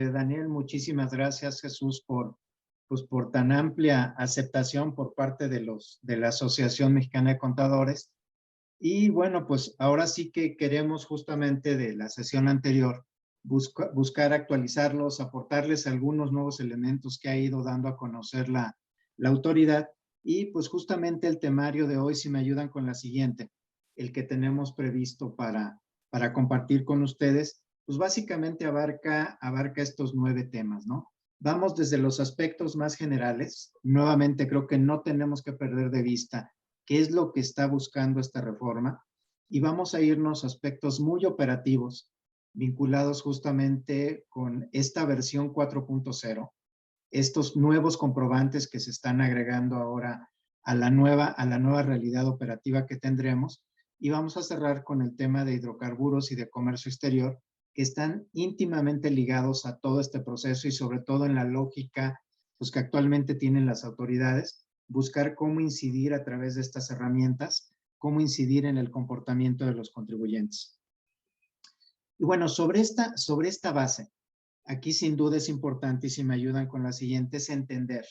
Daniel, muchísimas gracias, Jesús, por tan amplia aceptación por parte de la Asociación Mexicana de Contadores. Y bueno, pues ahora sí que queremos justamente de la sesión anterior buscar actualizarlos, aportarles algunos nuevos elementos que ha ido dando a conocer la autoridad. Y pues justamente el temario de hoy, si me ayudan con la siguiente, el que tenemos previsto para compartir con ustedes, pues básicamente abarca estos 9 temas, ¿no? Vamos desde los aspectos más generales. Nuevamente creo que no tenemos que perder de vista qué es lo que está buscando esta reforma y vamos a irnos a aspectos muy operativos vinculados justamente con esta versión 4.0, estos nuevos comprobantes que se están agregando ahora a la nueva realidad operativa que tendremos, y vamos a cerrar con el tema de hidrocarburos y de comercio exterior, que están íntimamente ligados a todo este proceso y sobre todo en la lógica pues, que actualmente tienen las autoridades, buscar cómo incidir a través de estas herramientas, cómo incidir en el comportamiento de los contribuyentes. Y bueno, sobre esta base, aquí sin duda es importante, y si me ayudan con la siguiente, es entender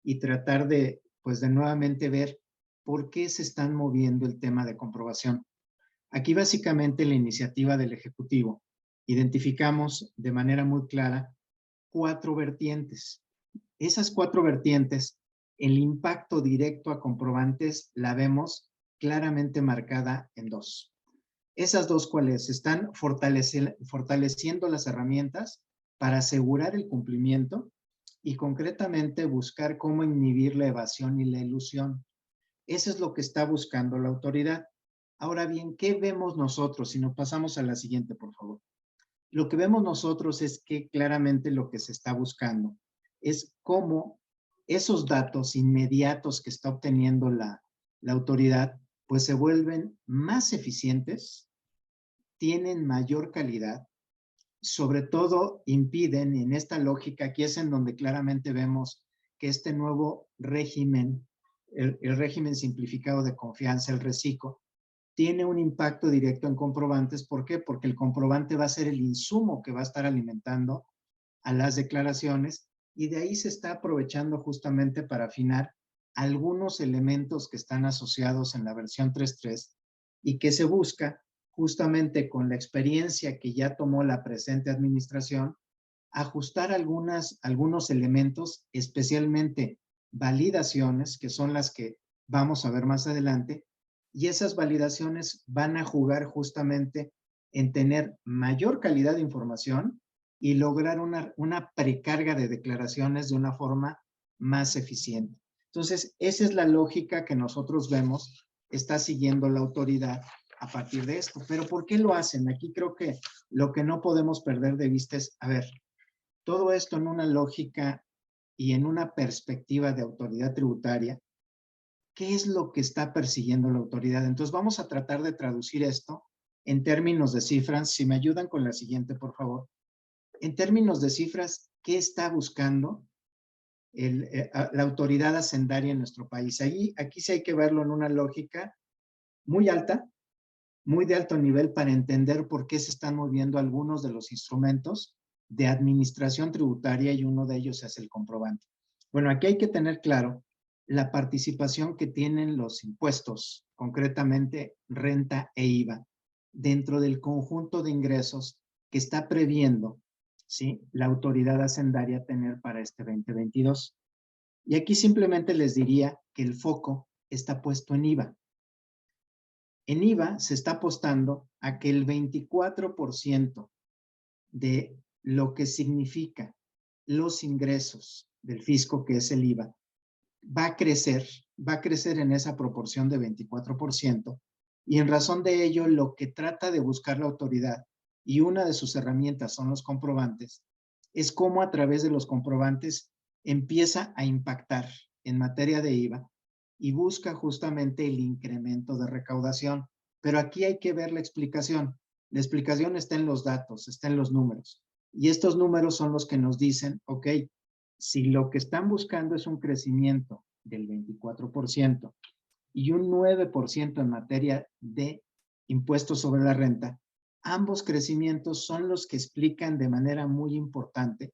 y tratar de, pues de nuevamente ver por qué se están moviendo el tema de comprobación. Aquí básicamente la iniciativa del Ejecutivo identificamos de manera muy clara 4 vertientes. Esas 4 vertientes, el impacto directo a comprobantes la vemos claramente marcada en 2. Esas 2, ¿cuáles? Están fortaleciendo las herramientas para asegurar el cumplimiento y concretamente buscar cómo inhibir la evasión y la elusión. Eso es lo que está buscando la autoridad. Ahora bien, ¿qué vemos nosotros? Si nos pasamos a la siguiente, por favor. Lo que vemos nosotros es que claramente lo que se está buscando es cómo esos datos inmediatos que está obteniendo la autoridad, pues se vuelven más eficientes, tienen mayor calidad, sobre todo impiden, en esta lógica, aquí es en donde claramente vemos que este nuevo régimen, el régimen simplificado de confianza, el RECICO, tiene un impacto directo en comprobantes. ¿Por qué? Porque el comprobante va a ser el insumo que va a estar alimentando a las declaraciones y de ahí se está aprovechando justamente para afinar algunos elementos que están asociados en la versión 3.3 y que se busca justamente con la experiencia que ya tomó la presente administración, ajustar algunos elementos, especialmente validaciones, que son las que vamos a ver más adelante, y esas validaciones van a jugar justamente en tener mayor calidad de información y lograr una precarga de declaraciones de una forma más eficiente. Entonces, esa es la lógica que nosotros vemos está siguiendo la autoridad a partir de esto. Pero ¿por qué lo hacen? Aquí creo que lo que no podemos perder de vista es, a ver, todo esto en una lógica y en una perspectiva de autoridad tributaria, ¿qué es lo que está persiguiendo la autoridad? Entonces vamos a tratar de traducir esto en términos de cifras. Si me ayudan con la siguiente, por favor. En términos de cifras, ¿qué está buscando la autoridad hacendaria en nuestro país? Aquí sí hay que verlo en una lógica muy alta, muy de alto nivel para entender por qué se están moviendo algunos de los instrumentos de administración tributaria y uno de ellos es el comprobante. Bueno, aquí hay que tener claro la participación que tienen los impuestos, concretamente renta e IVA, dentro del conjunto de ingresos que está previendo, ¿sí?, la autoridad hacendaria tener para este 2022. Y aquí simplemente les diría que el foco está puesto en IVA. En IVA se está apostando a que el 24% de lo que significa los ingresos del fisco, que es el IVA, va a crecer en esa proporción de 24%, y en razón de ello lo que trata de buscar la autoridad, y una de sus herramientas son los comprobantes, es cómo a través de los comprobantes empieza a impactar en materia de IVA y busca justamente el incremento de recaudación. Pero aquí hay que ver la explicación. La explicación está en los datos, está en los números. Y estos números son los que nos dicen, ok, si lo que están buscando es un crecimiento del 24% y un 9% en materia de impuestos sobre la renta, ambos crecimientos son los que explican de manera muy importante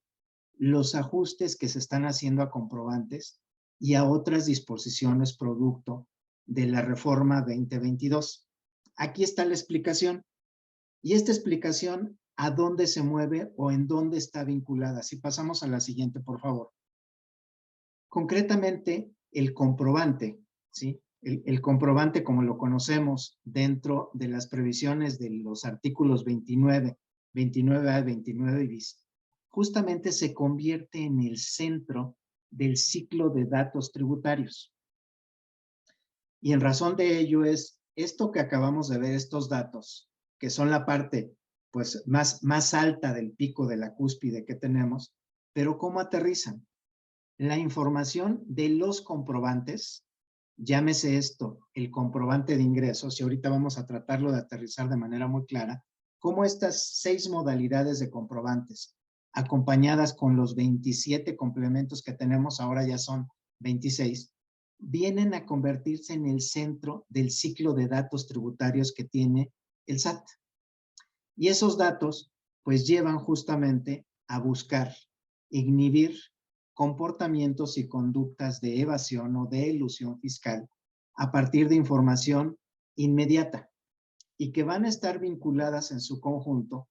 los ajustes que se están haciendo a comprobantes y a otras disposiciones producto de la reforma 2022. Aquí está la explicación. Y esta explicación, ¿a dónde se mueve o en dónde está vinculada? Si pasamos a la siguiente, por favor. Concretamente, el comprobante, ¿sí? El comprobante, como lo conocemos dentro de las previsiones de los artículos 29, 29A y 29 bis, justamente se convierte en el centro del ciclo de datos tributarios. Y en razón de ello es esto que acabamos de ver, estos datos, que son la parte pues, más alta del pico de la cúspide que tenemos, pero ¿cómo aterrizan? La información de los comprobantes, llámese esto, el comprobante de ingresos, y ahorita vamos a tratarlo de aterrizar de manera muy clara, cómo estas 6 modalidades de comprobantes, acompañadas con los 27 complementos que tenemos, ahora ya son 26, vienen a convertirse en el centro del ciclo de datos tributarios que tiene el SAT. Y esos datos, pues llevan justamente a buscar, inhibir comportamientos y conductas de evasión o de elusión fiscal a partir de información inmediata y que van a estar vinculadas en su conjunto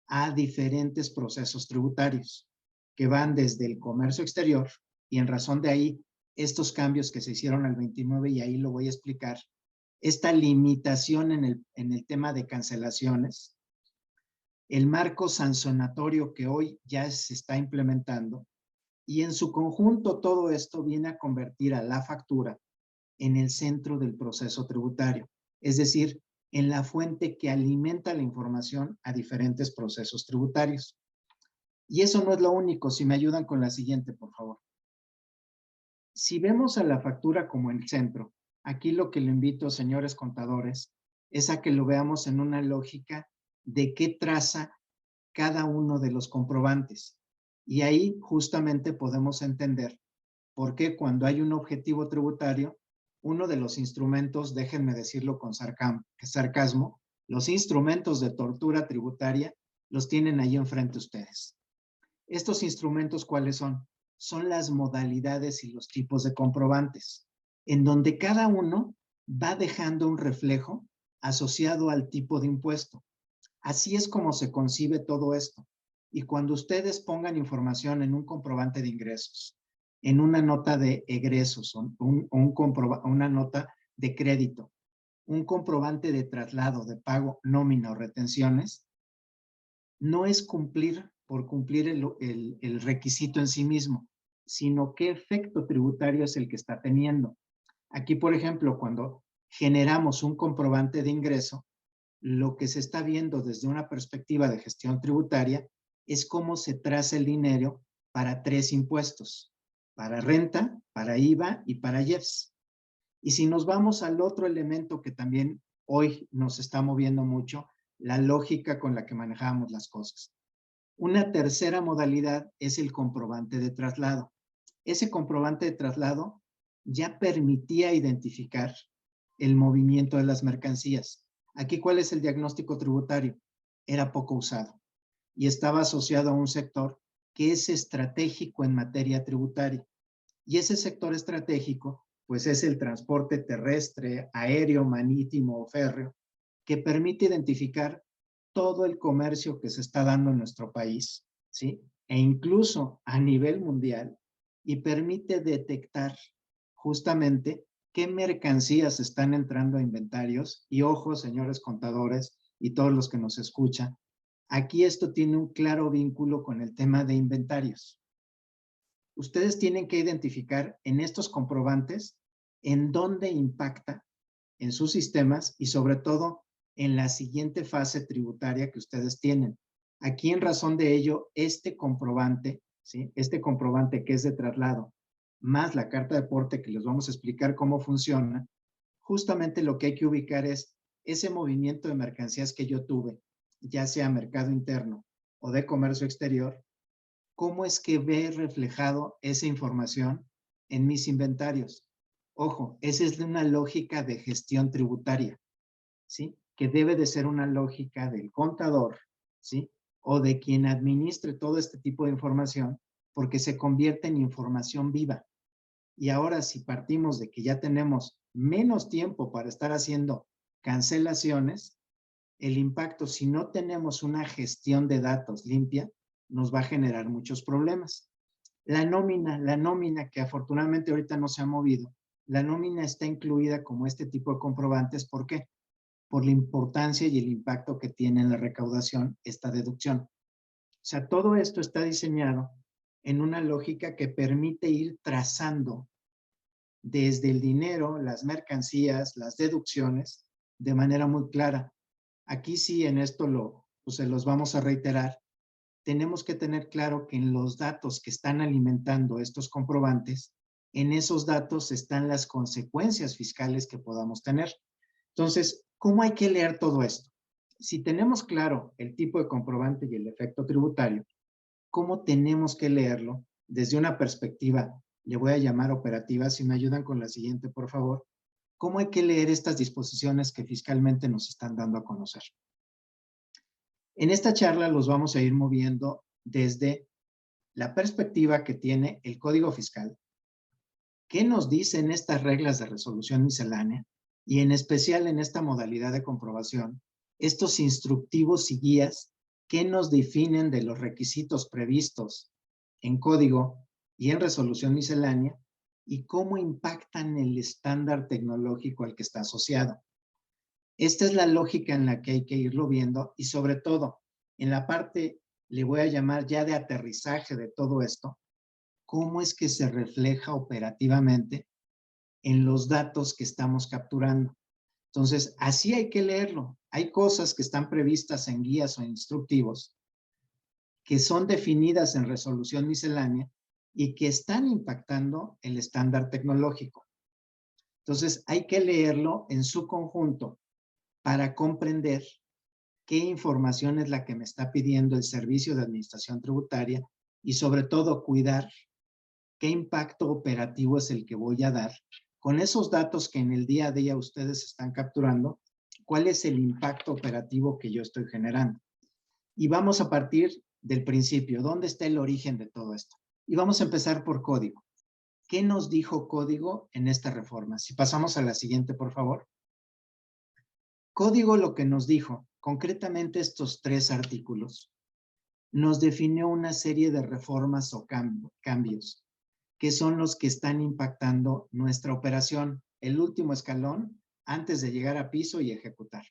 a diferentes procesos tributarios que van desde el comercio exterior y en razón de ahí estos cambios que se hicieron al 29 y ahí lo voy a explicar, esta limitación en el tema de cancelaciones, el marco sancionatorio que hoy ya se está implementando y en su conjunto todo esto viene a convertir a la factura en el centro del proceso tributario, es decir, en la fuente que alimenta la información a diferentes procesos tributarios. Y eso no es lo único, si me ayudan con la siguiente, por favor. Si vemos a la factura como el centro, aquí lo que le invito, señores contadores, es a que lo veamos en una lógica de qué traza cada uno de los comprobantes. Y ahí justamente podemos entender por qué cuando hay un objetivo tributario, uno de los instrumentos, déjenme decirlo con sarcasmo, los instrumentos de tortura tributaria los tienen ahí enfrente ustedes. ¿Estos instrumentos cuáles son? Son las modalidades y los tipos de comprobantes, en donde cada uno va dejando un reflejo asociado al tipo de impuesto. Así es como se concibe todo esto. Y cuando ustedes pongan información en un comprobante de ingresos, en una nota de egresos, una nota de crédito, un comprobante de traslado, de pago, nómina o retenciones, no es cumplir por cumplir el requisito en sí mismo, sino qué efecto tributario es el que está teniendo. Aquí, por ejemplo, cuando generamos un comprobante de ingreso, lo que se está viendo desde una perspectiva de gestión tributaria es cómo se traza el dinero para 3 impuestos, para renta, para IVA y para IEPS. Y si nos vamos al otro elemento que también hoy nos está moviendo mucho, la lógica con la que manejamos las cosas. Una tercera modalidad es el comprobante de traslado. Ese comprobante de traslado ya permitía identificar el movimiento de las mercancías. Aquí, ¿cuál es el diagnóstico tributario? Era poco usado y estaba asociado a un sector que es estratégico en materia tributaria. Y ese sector estratégico, pues es el transporte terrestre, aéreo, marítimo o férreo, que permite identificar todo el comercio que se está dando en nuestro país, ¿sí? E incluso a nivel mundial, y permite detectar justamente qué mercancías están entrando a inventarios. Y ojo, señores contadores y todos los que nos escuchan, aquí esto tiene un claro vínculo con el tema de inventarios. Ustedes tienen que identificar en estos comprobantes en dónde impacta en sus sistemas y sobre todo en la siguiente fase tributaria que ustedes tienen. Aquí en razón de ello, este comprobante, ¿sí? Este comprobante que es de traslado, más la carta de aporte que les vamos a explicar cómo funciona, justamente lo que hay que ubicar es ese movimiento de mercancías que yo tuve, ya sea mercado interno o de comercio exterior, cómo es que ve reflejado esa información en mis inventarios. Ojo, esa es una lógica de gestión tributaria, ¿sí? Que debe de ser una lógica del contador, ¿sí? O de quien administre todo este tipo de información porque se convierte en información viva. Y ahora si partimos de que ya tenemos menos tiempo para estar haciendo cancelaciones, el impacto, si no tenemos una gestión de datos limpia, nos va a generar muchos problemas. La nómina que afortunadamente ahorita no se ha movido, la nómina está incluida como este tipo de comprobantes. ¿Por qué? Por la importancia y el impacto que tiene en la recaudación esta deducción. O sea, todo esto está diseñado en una lógica que permite ir trazando desde el dinero, las mercancías, las deducciones, de manera muy clara. Aquí sí, en esto pues se los vamos a reiterar. Tenemos que tener claro que en los datos que están alimentando estos comprobantes, en esos datos están las consecuencias fiscales que podamos tener. Entonces, ¿cómo hay que leer todo esto? Si tenemos claro el tipo de comprobante y el efecto tributario, ¿cómo tenemos que leerlo desde una perspectiva, le voy a llamar operativa? Si me ayudan con la siguiente, por favor. ¿Cómo hay que leer estas disposiciones que fiscalmente nos están dando a conocer? En esta charla los vamos a ir moviendo desde la perspectiva que tiene el Código Fiscal, qué nos dicen estas reglas de resolución miscelánea y en especial en esta modalidad de comprobación, estos instructivos y guías que nos definen de los requisitos previstos en código y en resolución miscelánea y cómo impactan el estándar tecnológico al que está asociado. Esta es la lógica en la que hay que irlo viendo y sobre todo en la parte, le voy a llamar ya de aterrizaje de todo esto, cómo es que se refleja operativamente en los datos que estamos capturando. Entonces, así hay que leerlo. Hay cosas que están previstas en guías o instructivos que son definidas en resolución miscelánea y que están impactando el estándar tecnológico. Entonces, hay que leerlo en su conjunto para comprender qué información es la que me está pidiendo el Servicio de Administración Tributaria y sobre todo cuidar qué impacto operativo es el que voy a dar con esos datos que en el día a día ustedes están capturando, cuál es el impacto operativo que yo estoy generando. Y vamos a partir del principio, ¿dónde está el origen de todo esto? Y vamos a empezar por código. ¿Qué nos dijo código en esta reforma? Si pasamos a la siguiente, por favor. Código lo que nos dijo, concretamente estos 3 artículos, nos definió una serie de reformas o cambios que son los que están impactando nuestra operación, el último escalón antes de llegar a piso y ejecutar.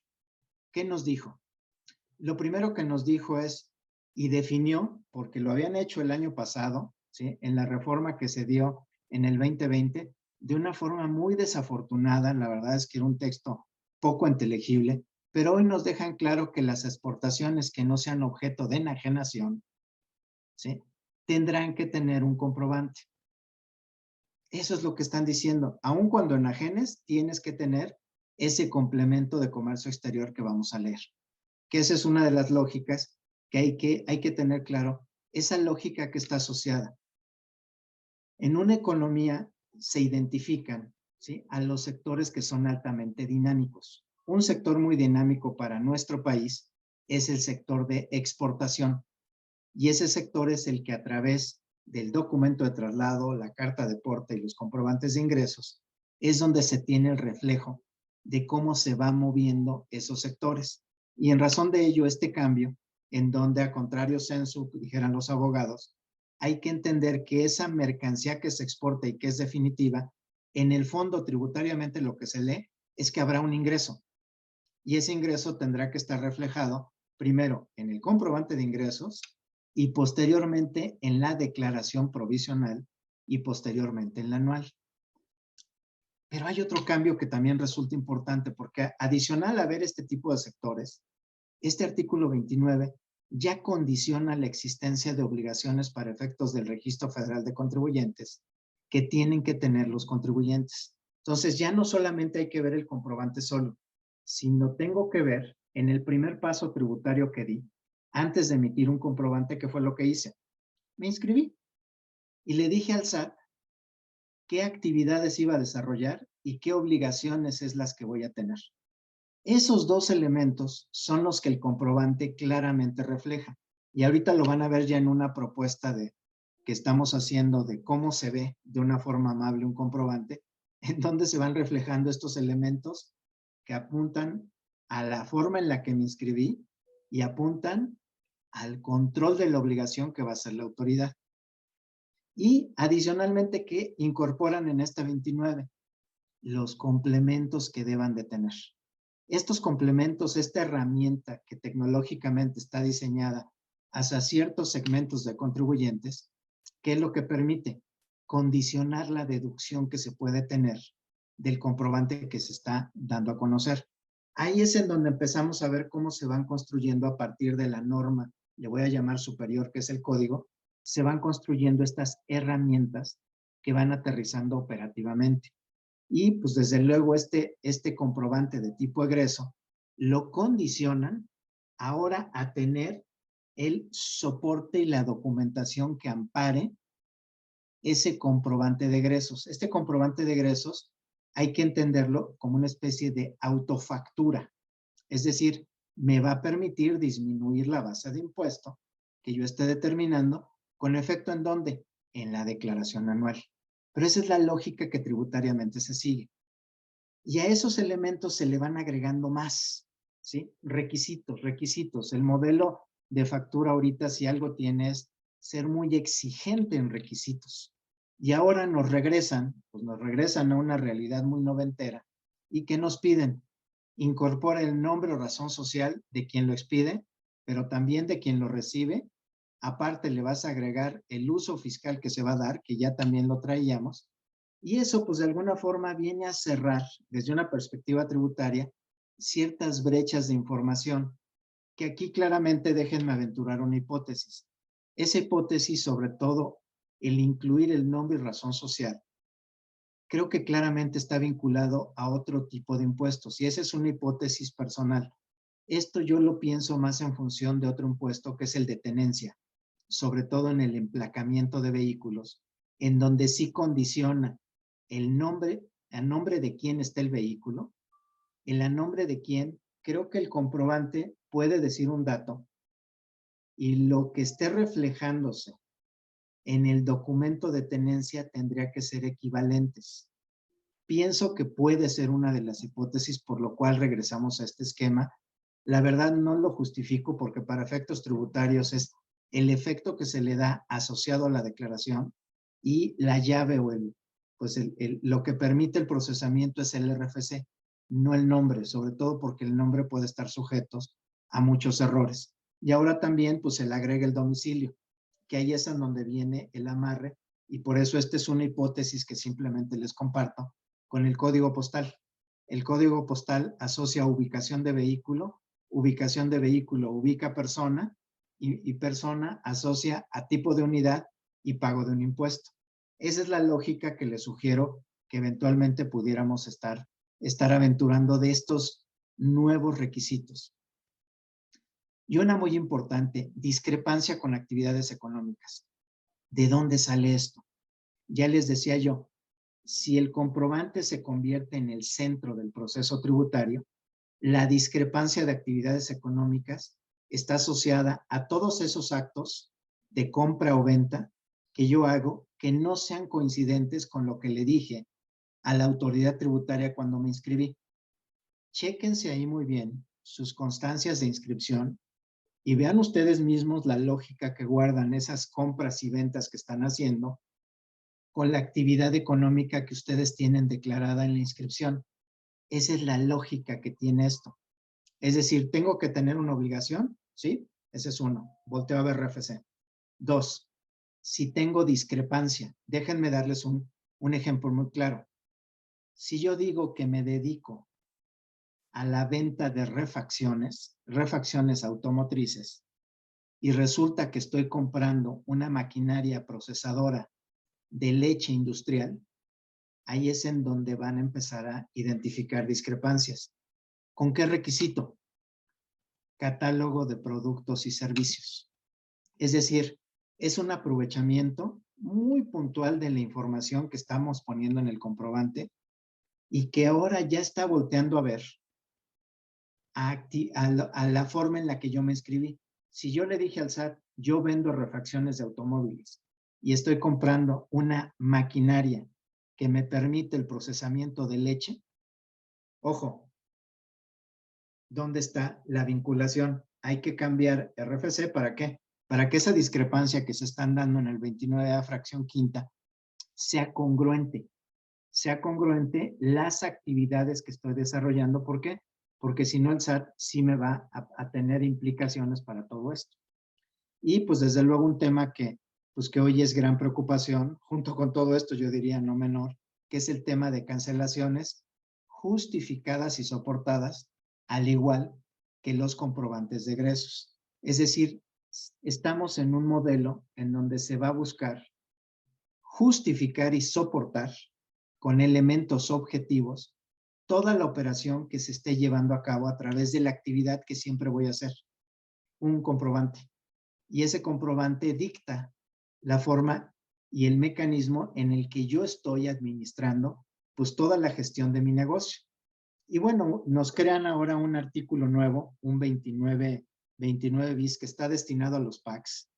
¿Qué nos dijo? Lo primero que nos dijo es, y definió, porque lo habían hecho el año pasado, ¿sí?, en la reforma que se dio en el 2020, de una forma muy desafortunada. La verdad es que era un texto poco inteligible, pero hoy nos dejan claro que las exportaciones que no sean objeto de enajenación, ¿sí?, tendrán que tener un comprobante. Eso es lo que están diciendo. Aun cuando enajenes, tienes que tener ese complemento de comercio exterior que vamos a leer. Que esa es una de las lógicas que hay que tener claro. Esa lógica que está asociada. En una economía se identifican, ¿sí?, a los sectores que son altamente dinámicos. Un sector muy dinámico para nuestro país es el sector de exportación. Y ese sector es el que a través del documento de traslado, la carta de porte y los comprobantes de ingresos, es donde se tiene el reflejo de cómo se van moviendo esos sectores. Y en razón de ello, este cambio, en donde a contrario sensu, dijeran los abogados, hay que entender que esa mercancía que se exporta y que es definitiva, en el fondo tributariamente lo que se lee es que habrá un ingreso. Y ese ingreso tendrá que estar reflejado primero en el comprobante de ingresos y posteriormente en la declaración provisional y posteriormente en la anual. Pero hay otro cambio que también resulta importante porque adicional a ver este tipo de sectores, este artículo 29 ya condiciona la existencia de obligaciones para efectos del Registro Federal de Contribuyentes que tienen que tener los contribuyentes. Entonces ya no solamente hay que ver el comprobante solo, sino tengo que ver en el primer paso tributario que di, antes de emitir un comprobante, ¿qué fue lo que hice? Me inscribí y le dije al SAT qué actividades iba a desarrollar y qué obligaciones es las que voy a tener. Esos 2 elementos son los que el comprobante claramente refleja. Y ahorita lo van a ver ya en una propuesta que estamos haciendo de cómo se ve de una forma amable un comprobante, en donde se van reflejando estos elementos que apuntan a la forma en la que me inscribí y apuntan al control de la obligación que va a hacer la autoridad. Y adicionalmente que incorporan en esta 29 los complementos que deban de tener. Estos complementos, esta herramienta que tecnológicamente está diseñada hacia ciertos segmentos de contribuyentes, ¿qué es lo que permite? Condicionar la deducción que se puede tener del comprobante que se está dando a conocer. Ahí es en donde empezamos a ver cómo se van construyendo a partir de la norma, le voy a llamar superior, que es el código, se van construyendo estas herramientas que van aterrizando operativamente. Y pues desde luego este comprobante de tipo egreso lo condicionan ahora a tener el soporte y la documentación que ampare ese comprobante de egresos. Este comprobante de egresos hay que entenderlo como una especie de autofactura. Es decir, me va a permitir disminuir la base de impuesto que yo esté determinando, con efecto en dónde? En la declaración anual. Pero esa es la lógica que tributariamente se sigue. Y a esos elementos se le van agregando más, ¿sí? Requisitos, requisitos. El modelo de factura ahorita, si algo tiene, es ser muy exigente en requisitos. Y ahora pues nos regresan a una realidad muy noventera. ¿Y qué nos piden? Incorpora el nombre o razón social de quien lo expide, pero también de quien lo recibe. Aparte le vas a agregar el uso fiscal que se va a dar, que ya también lo traíamos, y eso, pues de alguna forma viene a cerrar, desde una perspectiva tributaria, ciertas brechas de información, que aquí claramente déjenme aventurar una hipótesis. Esa hipótesis, sobre todo, el incluir el nombre y razón social, creo que claramente está vinculado a otro tipo de impuestos, y esa es una hipótesis personal. Esto yo lo pienso más en función de otro impuesto, que es el de tenencia, sobre todo en el emplacamiento de vehículos, en donde sí condiciona el nombre, a nombre de quién está el vehículo, el a nombre de quién, creo que el comprobante puede decir un dato y lo que esté reflejándose en el documento de tenencia tendría que ser equivalentes. Pienso que puede ser una de las hipótesis por lo cual regresamos a este esquema. La verdad no lo justifico porque para efectos tributarios es el efecto que se le da asociado a la declaración y la llave o lo que permite el procesamiento es el RFC, no el nombre, sobre todo porque el nombre puede estar sujeto a muchos errores. Y ahora también pues se le agrega el domicilio, que ahí es en donde viene el amarre, y por eso esta es una hipótesis que simplemente les comparto con el código postal. El código postal asocia ubicación de vehículo ubica persona, y persona asocia a tipo de unidad y pago de un impuesto. Esa es la lógica que les sugiero que eventualmente pudiéramos estar aventurando de estos nuevos requisitos. Y una muy importante, discrepancia con actividades económicas. ¿De dónde sale esto? Ya les decía yo, si el comprobante se convierte en el centro del proceso tributario, la discrepancia de actividades económicas está asociada a todos esos actos de compra o venta que yo hago que no sean coincidentes con lo que le dije a la autoridad tributaria cuando me inscribí. Chéquense ahí muy bien sus constancias de inscripción y vean ustedes mismos la lógica que guardan esas compras y ventas que están haciendo con la actividad económica que ustedes tienen declarada en la inscripción. Esa es la lógica que tiene esto. Es decir, ¿tengo que tener una obligación? ¿Sí? Ese es uno. Volteo a ver RFC. Dos, si tengo discrepancia. Déjenme darles un ejemplo muy claro. Si yo digo que me dedico a la venta de refacciones automotrices, y resulta que estoy comprando una maquinaria procesadora de leche industrial, ahí es en donde van a empezar a identificar discrepancias. ¿Con qué requisito? Catálogo de productos y servicios. Es decir, es un aprovechamiento muy puntual de la información que estamos poniendo en el comprobante y que ahora ya está volteando a ver a la forma en la que yo me inscribí. Si yo le dije al SAT, yo vendo refacciones de automóviles y estoy comprando una maquinaria que me permite el procesamiento de leche, ojo, ¿dónde está la vinculación? Hay que cambiar RFC, ¿para qué? Para que esa discrepancia que se están dando en el 29A fracción quinta sea congruente las actividades que estoy desarrollando. ¿Por qué? Porque si no el SAT sí me va a tener implicaciones para todo esto. Y pues desde luego un tema pues que hoy es gran preocupación, junto con todo esto yo diría no menor, que es el tema de cancelaciones justificadas y soportadas, al igual que los comprobantes de egresos. Es decir, estamos en un modelo en donde se va a buscar justificar y soportar con elementos objetivos toda la operación que se esté llevando a cabo a través de la actividad que siempre voy a hacer, un comprobante. Y ese comprobante dicta la forma y el mecanismo en el que yo estoy administrando pues toda la gestión de mi negocio. Y bueno, nos crean ahora un artículo nuevo, un 29 bis, que está destinado a los PACs,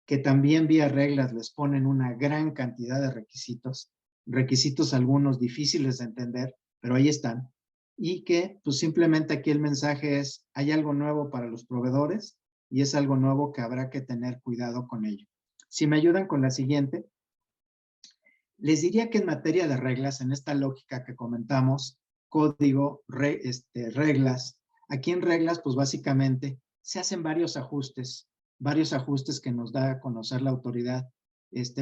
que también vía reglas les ponen una gran cantidad de requisitos algunos difíciles de entender, pero ahí están. Y que pues simplemente aquí el mensaje es, hay algo nuevo para los proveedores y es algo nuevo que habrá que tener cuidado con ello. Si me ayudan con la siguiente, les diría que en materia de reglas, en esta lógica que comentamos, código, reglas, aquí en reglas pues básicamente se hacen varios ajustes que nos da a conocer la autoridad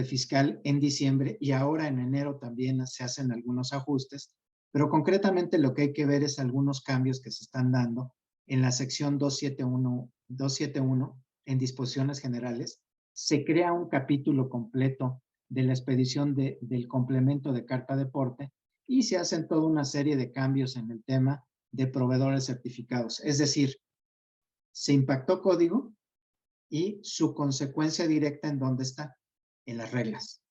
fiscal en diciembre, y ahora en enero también se hacen algunos ajustes, pero concretamente lo que hay que ver es algunos cambios que se están dando en la sección 271 en disposiciones generales. Se crea un capítulo completo de la expedición del complemento de carta de porte y se hacen toda una serie de cambios en el tema de proveedores certificados. Es decir, se impactó código y su consecuencia directa ¿en dónde está? En las reglas.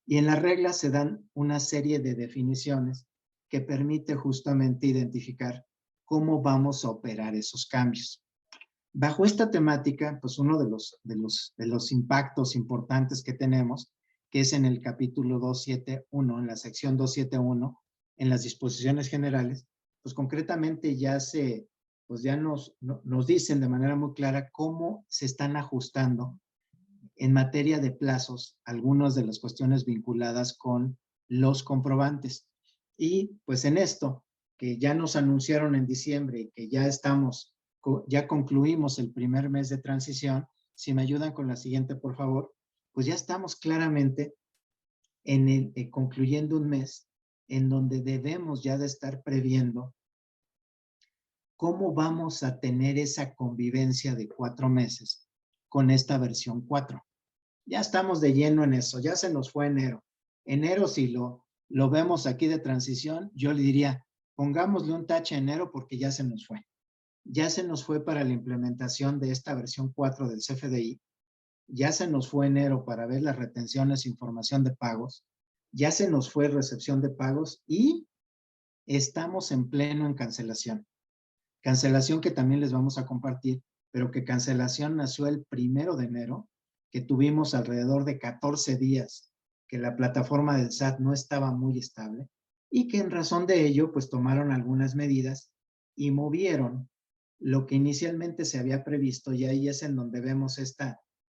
Y en las reglas se dan una serie de definiciones que permite justamente identificar cómo vamos a operar esos cambios. Bajo esta temática, pues uno de los impactos importantes que tenemos, que es en el capítulo 271, en la sección 271, en las disposiciones generales, pues concretamente pues ya nos dicen de manera muy clara cómo se están ajustando en materia de plazos algunas de las cuestiones vinculadas con los comprobantes. Y pues en esto, que ya nos anunciaron en diciembre y que ya concluimos el primer mes de transición, si me ayudan con la siguiente, por favor, pues ya estamos claramente concluyendo un mes en donde debemos ya de estar previendo cómo vamos a tener esa convivencia de 4 meses con esta versión 4. Ya estamos de lleno en eso, ya se nos fue enero. Enero, si lo vemos aquí de transición, yo le diría, pongámosle un tache a enero porque ya se nos fue. Ya se nos fue para la implementación de esta versión 4 del CFDI. Ya se nos fue enero para ver las retenciones e información de pagos. Ya se nos fue recepción de pagos y estamos en pleno en cancelación. Cancelación que también les vamos a compartir, pero que cancelación nació el 1 de enero, que tuvimos alrededor de 14 días que la plataforma del SAT no estaba muy estable y que en razón de ello pues tomaron algunas medidas y movieron lo que inicialmente se había previsto, y ahí es en donde vemos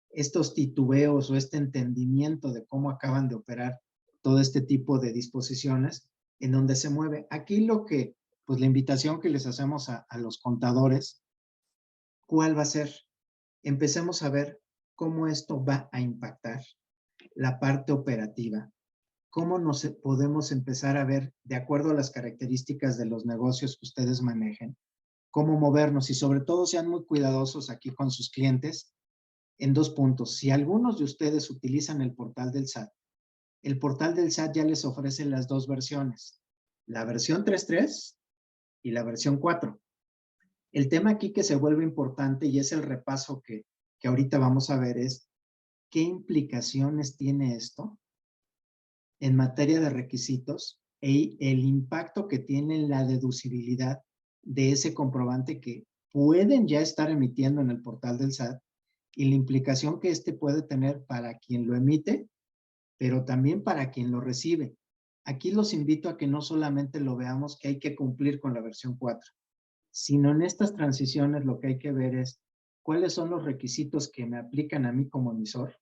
estos titubeos o este entendimiento de cómo acaban de operar todo este tipo de disposiciones, en donde se mueve. Aquí pues la invitación que les hacemos a los contadores, ¿cuál va a ser? Empecemos a ver cómo esto va a impactar la parte operativa, cómo nos podemos empezar a ver, de acuerdo a las características de los negocios que ustedes manejen, cómo movernos, y sobre todo sean muy cuidadosos aquí con sus clientes en 2 puntos. Si algunos de ustedes utilizan el portal del SAT ya les ofrece las 2 versiones, la versión 3.3 y la versión 4. El tema aquí que se vuelve importante y es el repaso que ahorita vamos a ver es qué implicaciones tiene esto en materia de requisitos y el impacto que tiene en la deducibilidad de ese comprobante que pueden ya estar emitiendo en el portal del SAT, y la implicación que puede tener para quien lo emite pero también para quien lo recibe. Aquí los invito a que no solamente lo veamos que hay que cumplir con la versión 4, sino en estas transiciones lo que hay que ver es cuáles son los requisitos que me aplican a mí como emisor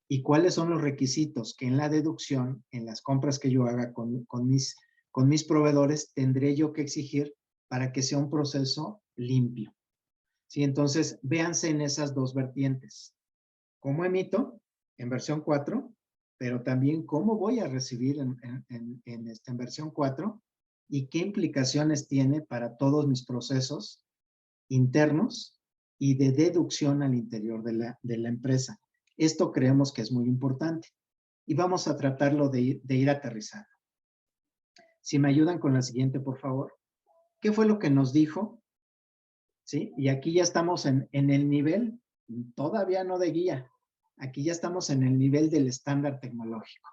y cuáles son los requisitos que en la deducción, en las compras que yo haga con mis proveedores, tendré yo que exigir para que sea un proceso limpio. ¿Sí? Entonces, véanse en esas dos vertientes. ¿Cómo emito en versión 4? Pero también cómo voy a recibir en versión 4 y qué implicaciones tiene para todos mis procesos internos y de deducción al interior de la empresa. Esto creemos que es muy importante y vamos a tratarlo de ir aterrizando. Si me ayudan con la siguiente, por favor. ¿Qué fue lo que nos dijo? ¿Sí? Y aquí ya estamos en el nivel, todavía no de guía, aquí ya estamos en el nivel del estándar tecnológico.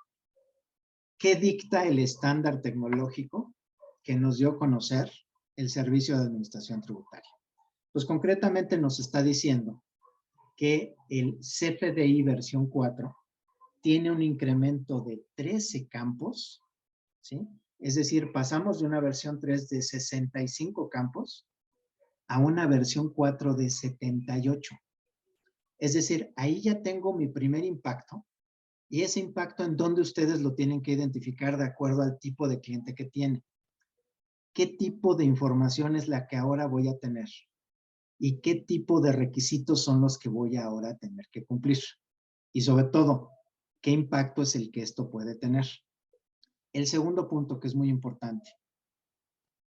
¿Qué dicta el estándar tecnológico que nos dio a conocer el Servicio de Administración Tributaria? Pues concretamente nos está diciendo que el CFDI versión 4 tiene un incremento de 13 campos, ¿sí? Es decir, pasamos de una versión 3 de 65 campos a una versión 4 de 78. Es decir, ahí ya tengo mi primer impacto y ese impacto en donde ustedes lo tienen que identificar de acuerdo al tipo de cliente que tiene. ¿Qué tipo de información es la que ahora voy a tener? ¿Y qué tipo de requisitos son los que voy ahora a tener que cumplir? Y sobre todo, ¿qué impacto es el que esto puede tener? El segundo punto que es muy importante,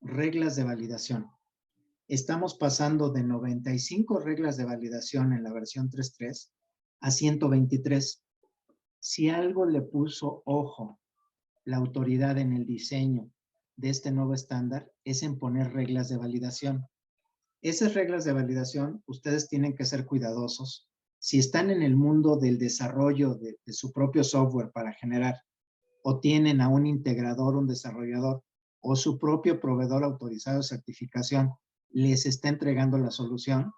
reglas de validación. Estamos pasando de 95 reglas de validación en la versión 3.3 a 123. Si algo le puso ojo la autoridad en el diseño de este nuevo estándar, es en poner reglas de validación. Esas reglas de validación, ustedes tienen que ser cuidadosos. Si están en el mundo del desarrollo de su propio software para generar, o tienen a un integrador, un desarrollador, o su propio proveedor autorizado de certificación, les está entregando la solución,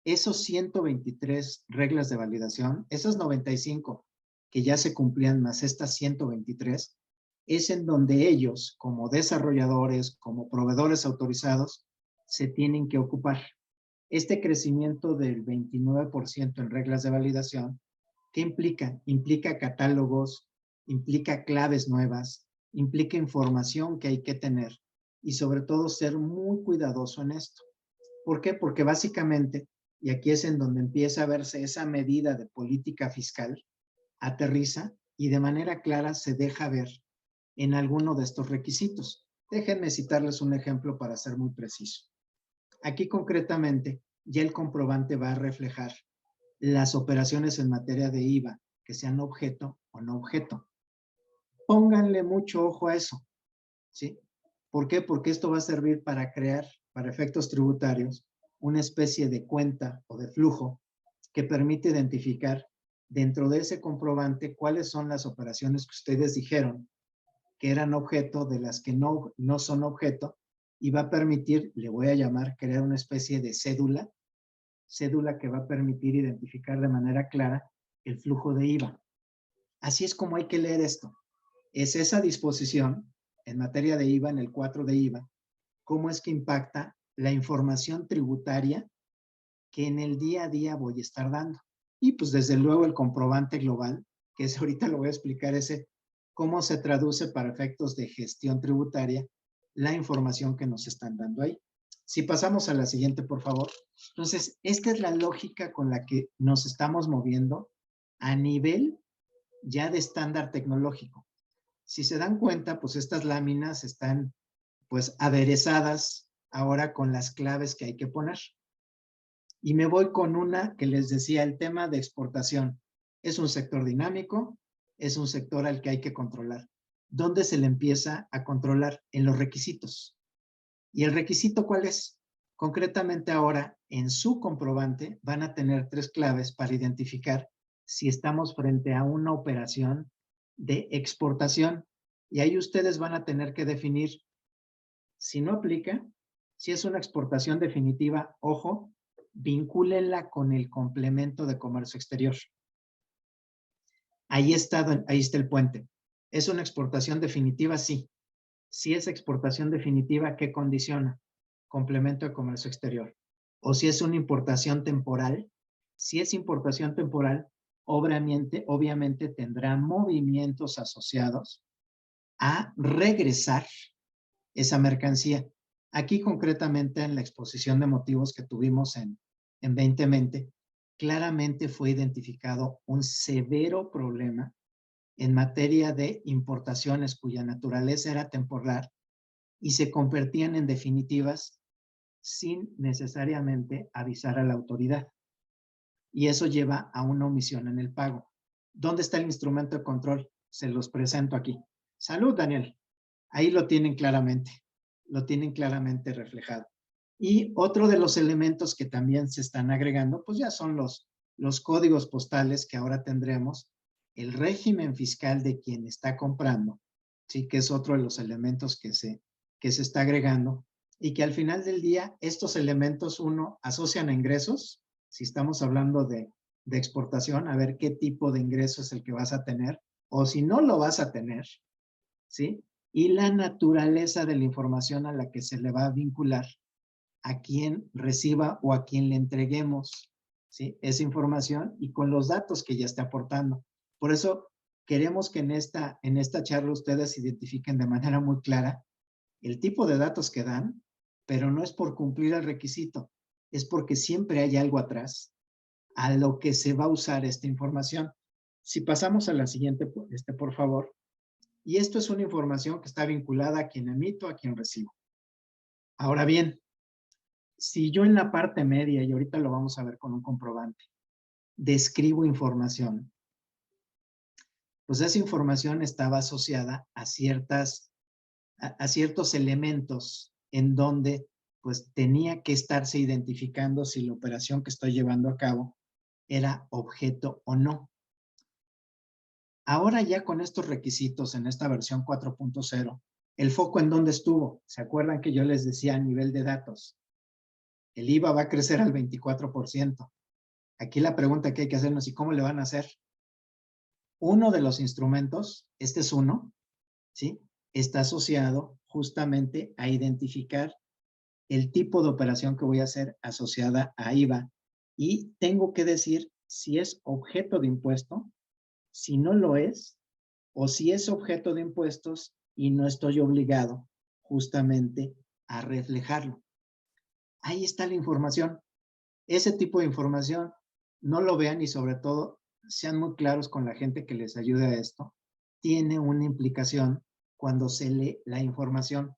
esos 123 reglas de validación, esas 95 que ya se cumplían más estas 123, es en donde ellos, como desarrolladores, como proveedores autorizados, se tienen que ocupar. Este crecimiento del 29% en reglas de validación, ¿qué implica? Implica catálogos, implica claves nuevas, implica información que hay que tener y sobre todo ser muy cuidadoso en esto. ¿Por qué? Porque básicamente, y aquí es en donde empieza a verse esa medida de política fiscal, aterriza y de manera clara se deja ver en alguno de estos requisitos. Déjenme citarles un ejemplo para ser muy preciso. Aquí concretamente, ya el comprobante va a reflejar las operaciones en materia de IVA que sean objeto o no objeto. Pónganle mucho ojo a eso, ¿sí? ¿Por qué? Porque esto va a servir para crear, para efectos tributarios, una especie de cuenta o de flujo que permite identificar dentro de ese comprobante cuáles son las operaciones que ustedes dijeron que eran objeto de las que no son objeto y va a permitir, le voy a llamar, crear una especie de cédula que va a permitir identificar de manera clara el flujo de IVA. Así es como hay que leer esto. Es esa disposición en materia de IVA, en el 4 de IVA, cómo es que impacta la información tributaria que en el día a día voy a estar dando. Y pues desde luego el comprobante global, que es ahorita lo voy a explicar ese, cómo se traduce para efectos de gestión tributaria la información que nos están dando ahí. Si pasamos a la siguiente, por favor. Entonces, esta es la lógica con la que nos estamos moviendo a nivel ya de estándar tecnológico. Si se dan cuenta, pues estas láminas están pues aderezadas ahora con las claves que hay que poner. Y me voy con una que les decía, el tema de exportación. Es un sector dinámico, es un sector al que hay que controlar. ¿Dónde se le empieza a controlar? En los requisitos. ¿Y el requisito cuál es? Concretamente ahora, en su comprobante, van a tener 3 claves para identificar si estamos frente a una operación de exportación. Y ahí ustedes van a tener que definir si no aplica, si es una exportación definitiva, ojo, vincúlenla con el complemento de comercio exterior. Ahí está el puente. ¿Es una exportación definitiva? Sí. Si es exportación definitiva, ¿qué condiciona? Complemento de comercio exterior. O si es una importación temporal. Si es importación temporal, obviamente tendrá movimientos asociados a regresar esa mercancía. Aquí concretamente en la exposición de motivos que tuvimos en 2020, claramente fue identificado un severo problema en materia de importaciones cuya naturaleza era temporal y se convertían en definitivas sin necesariamente avisar a la autoridad. Y eso lleva a una omisión en el pago. ¿Dónde está el instrumento de control? Se los presento aquí. Salud, Daniel. Ahí lo tienen claramente reflejado. Y otro de los elementos que también se están agregando, pues ya son los códigos postales que ahora tendremos, el régimen fiscal de quien está comprando, ¿sí? Que es otro de los elementos que se está agregando y que al final del día estos elementos, uno, asocian a ingresos, si estamos hablando de exportación, a ver qué tipo de ingreso es el que vas a tener, o si no lo vas a tener, ¿sí? Y la naturaleza de la información a la que se le va a vincular a quien reciba o a quien le entreguemos, ¿sí? Esa información y con los datos que ya está aportando. Por eso queremos que en esta charla ustedes identifiquen de manera muy clara el tipo de datos que dan, pero no es por cumplir el requisito, es porque siempre hay algo atrás a lo que se va a usar esta información. Si pasamos a la siguiente, por favor. Y esto es una información que está vinculada a quien emito, a quien recibo. Ahora bien, si yo en la parte media, y ahorita lo vamos a ver con un comprobante, describo información, pues esa información estaba asociada a ciertos elementos en donde pues tenía que estarse identificando si la operación que estoy llevando a cabo era objeto o no. Ahora ya con estos requisitos en esta versión 4.0, ¿el foco en dónde estuvo? ¿Se acuerdan que yo les decía a nivel de datos? El IVA va a crecer al 24%. Aquí la pregunta que hay que hacernos es ¿cómo le van a hacer? Uno de los instrumentos, este es uno, ¿sí? Está asociado justamente a identificar el tipo de operación que voy a hacer asociada a IVA y tengo que decir si es objeto de impuesto, si no lo es, o si es objeto de impuestos y no estoy obligado justamente a reflejarlo. Ahí está la información. Ese tipo de información no lo vean y sobre todo sean muy claros con la gente que les ayude a esto. Tiene una implicación cuando se lee la información.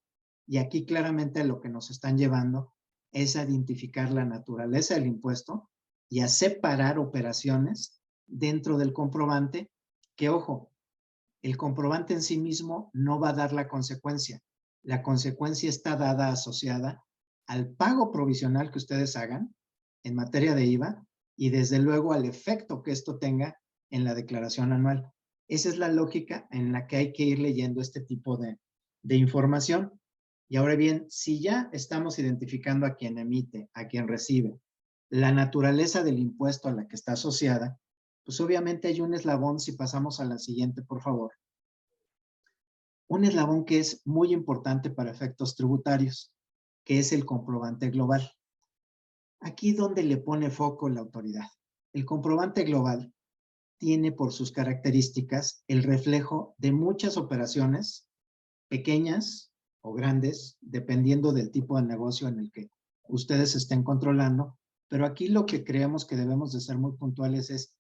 Y aquí claramente lo que nos están llevando es a identificar la naturaleza del impuesto y a separar operaciones dentro del comprobante que, ojo, el comprobante en sí mismo no va a dar la consecuencia. La consecuencia está dada asociada al pago provisional que ustedes hagan en materia de IVA y desde luego al efecto que esto tenga en la declaración anual. Esa es la lógica en la que hay que ir leyendo este tipo de información. Y ahora bien, si ya estamos identificando a quien emite, a quien recibe, la naturaleza del impuesto a la que está asociada, pues obviamente hay un eslabón, si pasamos a la siguiente, por favor. Un eslabón que es muy importante para efectos tributarios, que es el comprobante global. Aquí donde le pone foco la autoridad. El comprobante global tiene por sus características el reflejo de muchas operaciones, pequeñas o grandes, dependiendo del tipo de negocio en el que ustedes estén controlando, pero aquí lo que creemos que debemos de ser muy puntuales es,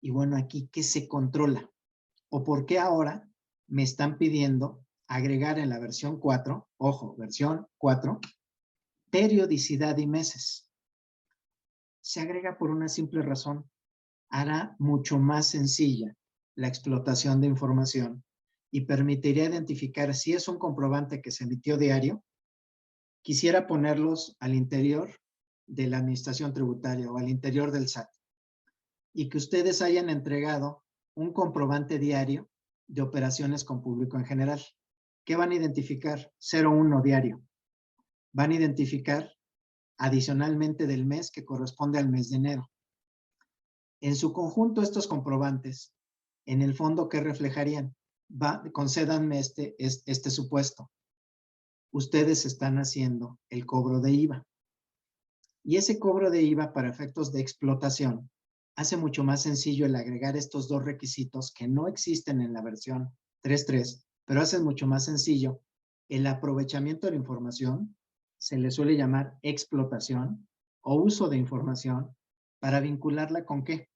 y bueno, aquí, ¿qué se controla? ¿O por qué ahora me están pidiendo agregar en la versión 4, ojo, versión 4, periodicidad y meses? Se agrega por una simple razón. Hará mucho más sencilla la explotación de información y permitiría identificar si es un comprobante que se emitió diario. Quisiera ponerlos al interior de la administración tributaria o al interior del SAT y que ustedes hayan entregado un comprobante diario de operaciones con público en general. ¿Qué van a identificar? 01 diario. Van a identificar adicionalmente del mes que corresponde al mes de enero. En su conjunto, estos comprobantes En el fondo, ¿qué reflejarían? Concédanme este supuesto. Ustedes están haciendo el cobro de IVA. Y ese cobro de IVA para efectos de explotación hace mucho más sencillo el agregar estos dos requisitos que no existen en la versión 3.3, pero hace mucho más sencillo el aprovechamiento de la información, se le suele llamar explotación o uso de información, para vincularla ¿con qué?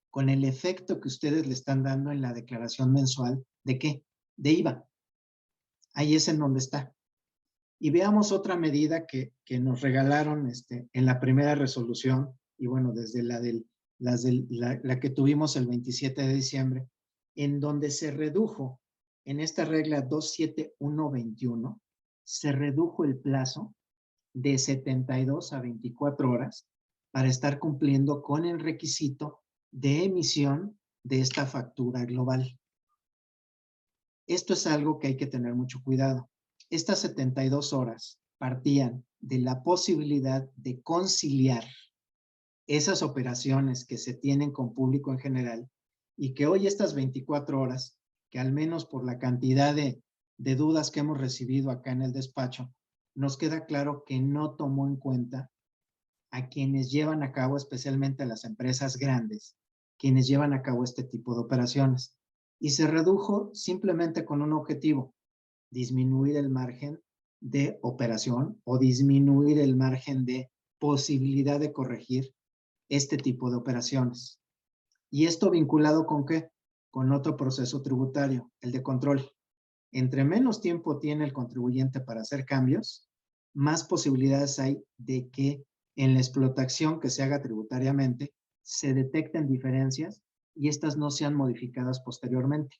Con el efecto que ustedes le están dando en la declaración mensual ¿de qué? De IVA. Ahí es en donde está. Y veamos otra medida que nos regalaron en la primera resolución, y bueno, desde la que tuvimos el 27 de diciembre, en donde se redujo, en esta regla 27121, se redujo el plazo de 72 a 24 horas para estar cumpliendo con el requisito de emisión de esta factura global. Esto es algo que hay que tener mucho cuidado. Estas 72 horas partían de la posibilidad de conciliar esas operaciones que se tienen con público en general y que hoy estas 24 horas, que al menos por la cantidad de dudas que hemos recibido acá en el despacho, nos queda claro que no tomó en cuenta a quienes llevan a cabo, especialmente a las empresas grandes, quienes llevan a cabo este tipo de operaciones. Y se redujo simplemente con un objetivo: disminuir el margen de operación o disminuir el margen de posibilidad de corregir este tipo de operaciones. ¿Y esto vinculado con qué? Con otro proceso tributario, el de control. Entre menos tiempo tiene el contribuyente para hacer cambios, más posibilidades hay de que en la explotación que se haga tributariamente se detecten diferencias y estas no sean modificadas posteriormente.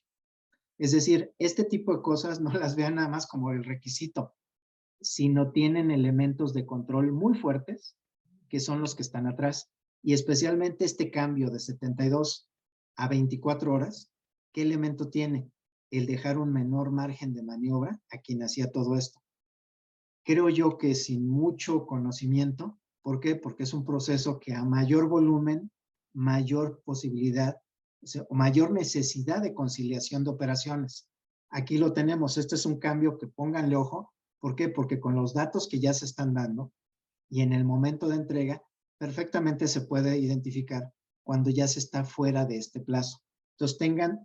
Es decir, este tipo de cosas no las vean nada más como el requisito, sino tienen elementos de control muy fuertes, que son los que están atrás. Y especialmente este cambio de 72 a 24 horas, ¿qué elemento tiene? El dejar un menor margen de maniobra a quien hacía todo esto. Creo yo que sin mucho conocimiento. ¿Por qué? Porque es un proceso que a mayor volumen, mayor posibilidad, o mayor necesidad de conciliación de operaciones. Aquí lo tenemos. Este es un cambio que pónganle ojo. ¿Por qué? Porque con los datos que ya se están dando y en el momento de entrega, perfectamente se puede identificar cuando ya se está fuera de este plazo. Entonces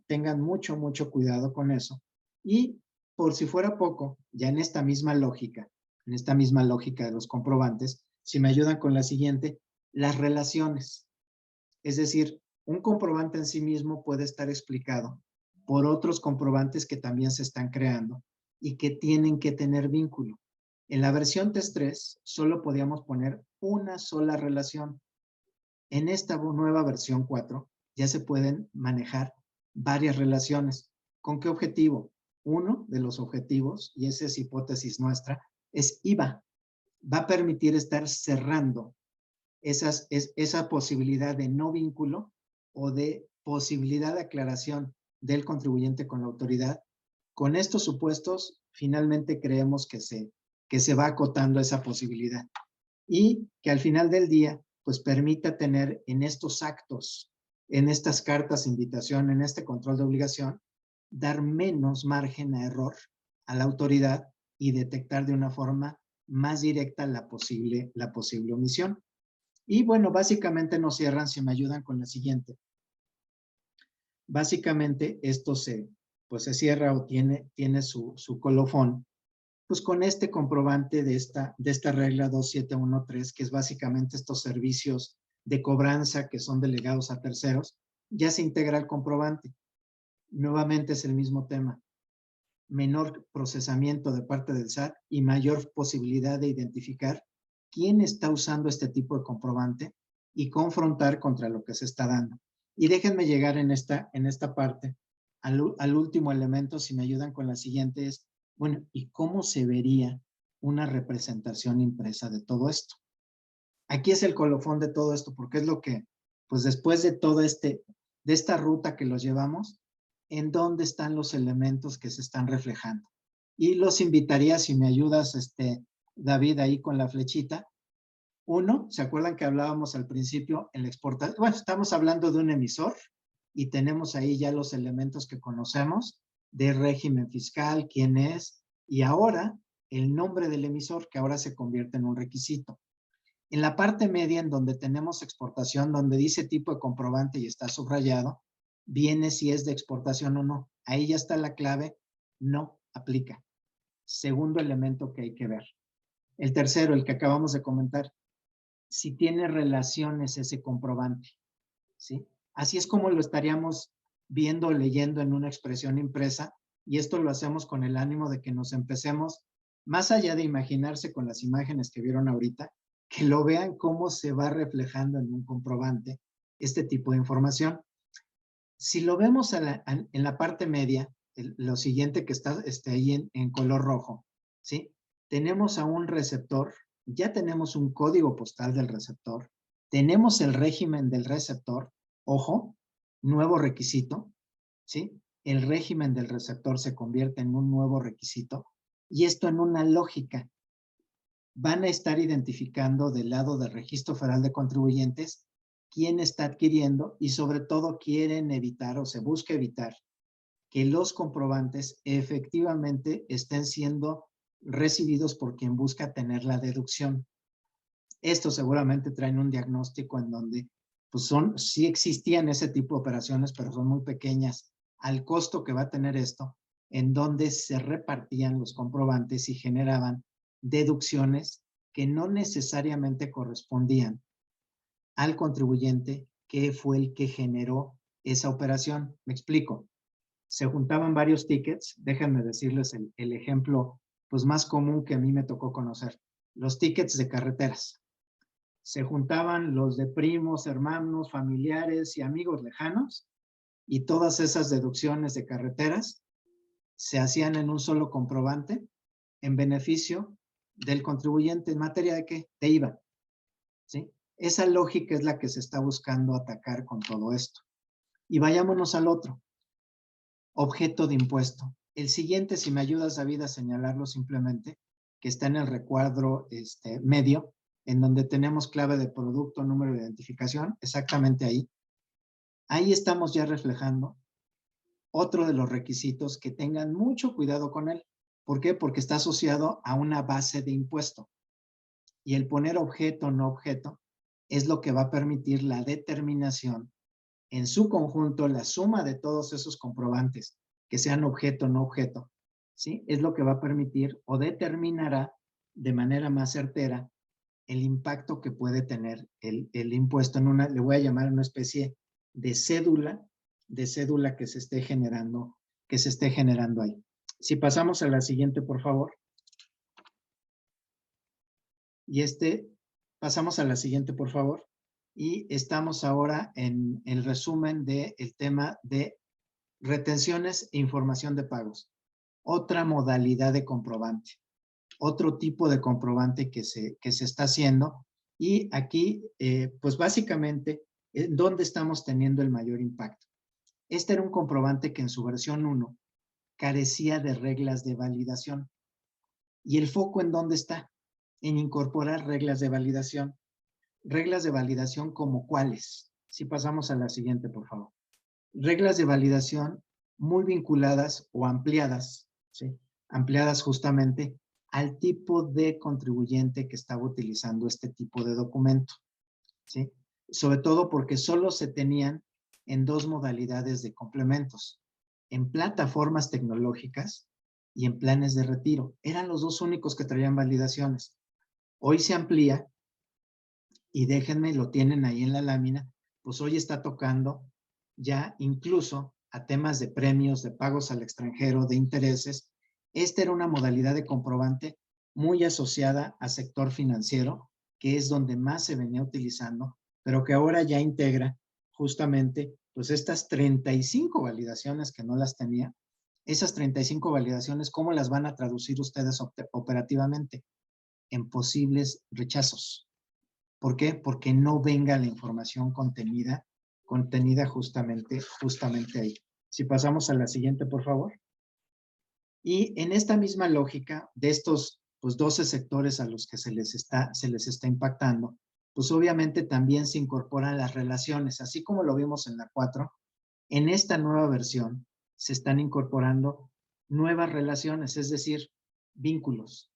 tengan mucho, mucho cuidado con eso. Y por si fuera poco, ya en esta misma lógica de los comprobantes, si me ayudan con la siguiente, las relaciones. Es decir, un comprobante en sí mismo puede estar explicado por otros comprobantes que también se están creando y que tienen que tener vínculo. En la versión test 3 solo podíamos poner una sola relación. En esta nueva versión 4 ya se pueden manejar varias relaciones. ¿Con qué objetivo? Uno de los objetivos, y esa es hipótesis nuestra, es IVA. Va a permitir estar cerrando esa posibilidad de no vínculo o de posibilidad de aclaración del contribuyente con la autoridad. Con estos supuestos, finalmente creemos que se va acotando esa posibilidad y que al final del día, pues permita tener en estos actos, en estas cartas de invitación, en este control de obligación, dar menos margen a error a la autoridad y detectar de una forma más directa la posible omisión. Y bueno, básicamente nos cierran, si me ayudan con la siguiente. Básicamente esto se cierra o tiene su colofón, pues con este comprobante de esta regla 2713, que es básicamente estos servicios de cobranza que son delegados a terceros, ya se integra el comprobante. Nuevamente es el mismo tema. Menor procesamiento de parte del SAT y mayor posibilidad de identificar quién está usando este tipo de comprobante y confrontar contra lo que se está dando. Y déjenme llegar en esta parte al último elemento, si me ayudan con la siguiente, es, bueno, ¿y cómo se vería una representación impresa de todo esto? Aquí es el colofón de todo esto, porque es lo que, pues después de todo de esta ruta que los llevamos, ¿en dónde están los elementos que se están reflejando? Y los invitaría, si me ayudas, David, ahí con la flechita. Uno, ¿se acuerdan que hablábamos al principio en la exportación? Bueno, estamos hablando de un emisor y tenemos ahí ya los elementos que conocemos de régimen fiscal, quién es, y ahora el nombre del emisor, que ahora se convierte en un requisito. En la parte media, en donde tenemos exportación, donde dice tipo de comprobante y está subrayado, viene si es de exportación o no. Ahí ya está la clave, no aplica. Segundo elemento que hay que ver. El tercero, el que acabamos de comentar, si tiene relaciones ese comprobante, ¿sí? Así es como lo estaríamos viendo o leyendo en una expresión impresa, y esto lo hacemos con el ánimo de que nos empecemos, más allá de imaginarse con las imágenes que vieron ahorita, que lo vean cómo se va reflejando en un comprobante este tipo de información. Si lo vemos en la parte media, lo siguiente que está ahí en color rojo, ¿sí? Tenemos a un receptor, ya tenemos un código postal del receptor, tenemos el régimen del receptor, ojo, nuevo requisito, ¿sí? El régimen del receptor se convierte en un nuevo requisito, y esto en una lógica. Van a estar identificando del lado del Registro Federal de Contribuyentes quién está adquiriendo, y sobre todo quieren evitar, o se busca evitar, que los comprobantes efectivamente estén siendo recibidos por quien busca tener la deducción. Esto seguramente traen un diagnóstico en donde pues sí existían ese tipo de operaciones, pero son muy pequeñas al costo que va a tener esto, en donde se repartían los comprobantes y generaban deducciones que no necesariamente correspondían al contribuyente que fue el que generó esa operación. Me explico. Se juntaban varios tickets. Déjenme decirles el ejemplo pues más común que a mí me tocó conocer. Los tickets de carreteras. Se juntaban los de primos, hermanos, familiares y amigos lejanos, y todas esas deducciones de carreteras se hacían en un solo comprobante en beneficio del contribuyente. ¿En materia de qué? De IVA. ¿Sí? Esa lógica es la que se está buscando atacar con todo esto. Y vayámonos al otro. Objeto de impuesto. El siguiente, si me ayudas, David, a señalarlo simplemente, que está en el recuadro medio, en donde tenemos clave de producto, número de identificación, exactamente ahí. Ahí estamos ya reflejando otro de los requisitos, que tengan mucho cuidado con él. ¿Por qué? Porque está asociado a una base de impuesto. Y el poner objeto o no objeto es lo que va a permitir la determinación en su conjunto, la suma de todos esos comprobantes, que sean objeto o no objeto, ¿sí? Es lo que va a permitir o determinará de manera más certera el impacto que puede tener el impuesto en le voy a llamar una especie de cédula que se esté generando ahí. Si pasamos a la siguiente, por favor. Y pasamos a la siguiente, por favor. Y estamos ahora en el resumen del tema de retenciones e información de pagos. Otra modalidad de comprobante. Otro tipo de comprobante que se está haciendo. Y aquí, pues básicamente, ¿dónde estamos teniendo el mayor impacto? Este era un comprobante que en su versión 1 carecía de reglas de validación. ¿Y el foco en dónde está? En incorporar reglas de validación. Reglas de validación como cuáles. Si pasamos a la siguiente, por favor. Reglas de validación muy vinculadas o ampliadas, ¿sí? Ampliadas justamente al tipo de contribuyente que estaba utilizando este tipo de documento, ¿sí? Sobre todo porque solo se tenían en dos modalidades de complementos, en plataformas tecnológicas y en planes de retiro. Eran los dos únicos que traían validaciones. Hoy se amplía, y déjenme, lo tienen ahí en la lámina, pues hoy está tocando ya incluso a temas de premios, de pagos al extranjero, de intereses. Esta era una modalidad de comprobante muy asociada al sector financiero, que es donde más se venía utilizando, pero que ahora ya integra justamente pues estas 35 validaciones que no las tenía. Esas 35 validaciones, ¿cómo las van a traducir ustedes operativamente? En posibles rechazos. ¿Por qué? Porque no venga la información contenida justamente ahí. Si pasamos a la siguiente, por favor. Y en esta misma lógica de estos pues 12 sectores a los que se les está impactando, pues obviamente también se incorporan las relaciones, así como lo vimos en la 4, En esta nueva versión se están incorporando nuevas relaciones, es decir, vínculos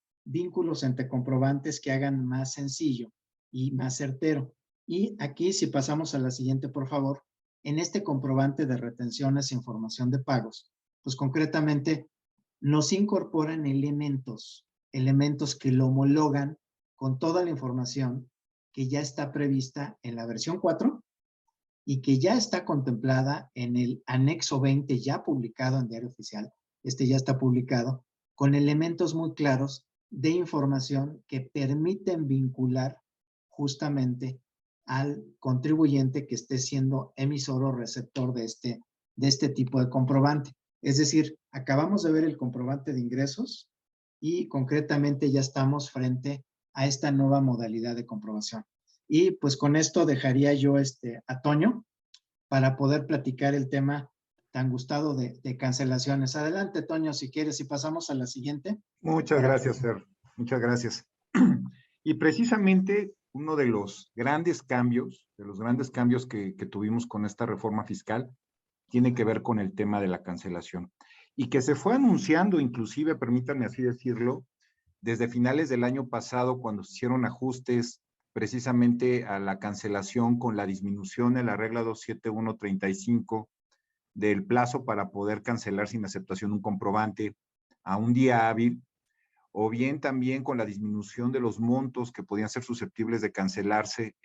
entre comprobantes que hagan más sencillo y más certero. Y aquí, si pasamos a la siguiente, por favor, en este comprobante de retenciones e información de pagos, pues concretamente nos incorporan elementos que lo homologan con toda la información que ya está prevista en la versión 4 y que ya está contemplada en el anexo 20 ya publicado en Diario Oficial. Este ya está publicado con elementos muy claros de información que permiten vincular justamente al contribuyente que esté siendo emisor o receptor de este tipo de comprobante. Es decir, acabamos de ver el comprobante de ingresos y concretamente ya estamos frente a esta nueva modalidad de comprobación. Y pues con esto dejaría yo a Toño para poder platicar el tema tan gustado de cancelaciones. Adelante, Toño, si quieres, y pasamos a la siguiente. Muchas gracias, Fer. Muchas gracias. Y precisamente uno de los grandes cambios, que tuvimos con esta reforma fiscal, tiene que ver con el tema de la cancelación. Y que se fue anunciando, inclusive, permítanme así decirlo, desde finales del año pasado, cuando se hicieron ajustes precisamente a la cancelación con la disminución en la regla 27135 del plazo para poder cancelar sin aceptación un comprobante a un día hábil, o bien también con la disminución de los montos que podían ser susceptibles de cancelarse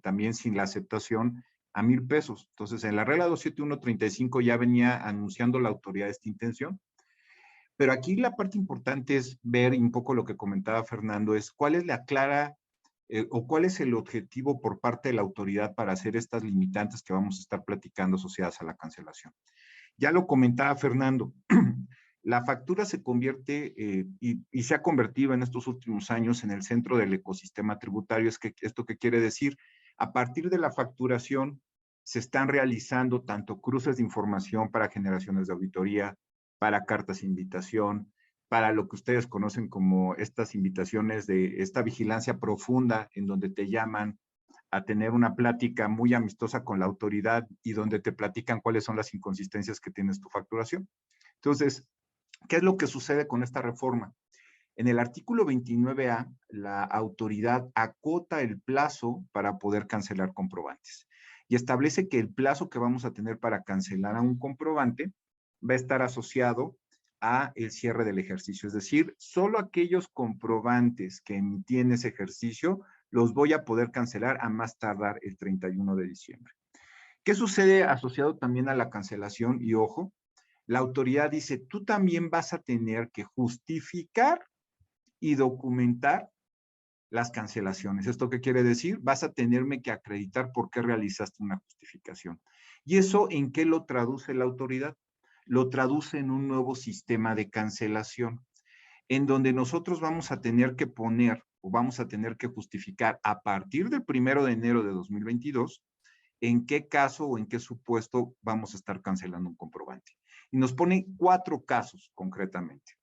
también sin la aceptación a 1,000 pesos. Entonces, en la regla 27135 ya venía anunciando la autoridad esta intención. Pero aquí la parte importante es ver un poco lo que comentaba Fernando, es cuál es la clara o cuál es el objetivo por parte de la autoridad para hacer estas limitantes que vamos a estar platicando asociadas a la cancelación. Ya lo comentaba Fernando, la factura se convierte y se ha convertido en estos últimos años en el centro del ecosistema tributario. ¿Esto qué quiere decir? A partir de la facturación se están realizando tanto cruces de información para generaciones de auditoría, para cartas de invitación, para lo que ustedes conocen como estas invitaciones de esta vigilancia profunda en donde te llaman a tener una plática muy amistosa con la autoridad y donde te platican cuáles son las inconsistencias que tienes tu facturación. Entonces, ¿qué es lo que sucede con esta reforma? En el artículo 29A, la autoridad acota el plazo para poder cancelar comprobantes y establece que el plazo que vamos a tener para cancelar a un comprobante va a estar asociado a el cierre del ejercicio. Es decir, solo aquellos comprobantes que emití en ese ejercicio los voy a poder cancelar a más tardar el 31 de diciembre. ¿Qué sucede asociado también a la cancelación? Y ojo, la autoridad dice, tú también vas a tener que justificar y documentar las cancelaciones. ¿Esto qué quiere decir? Vas a tenerme que acreditar por qué realizaste una justificación. ¿Y eso en qué lo traduce la autoridad? Lo traduce en un nuevo sistema de cancelación, en donde nosotros vamos a tener que poner o vamos a tener que justificar a partir del 1 de enero de 2022 en qué caso o en qué supuesto vamos a estar cancelando un comprobante. Y nos pone 4 casos concretamente.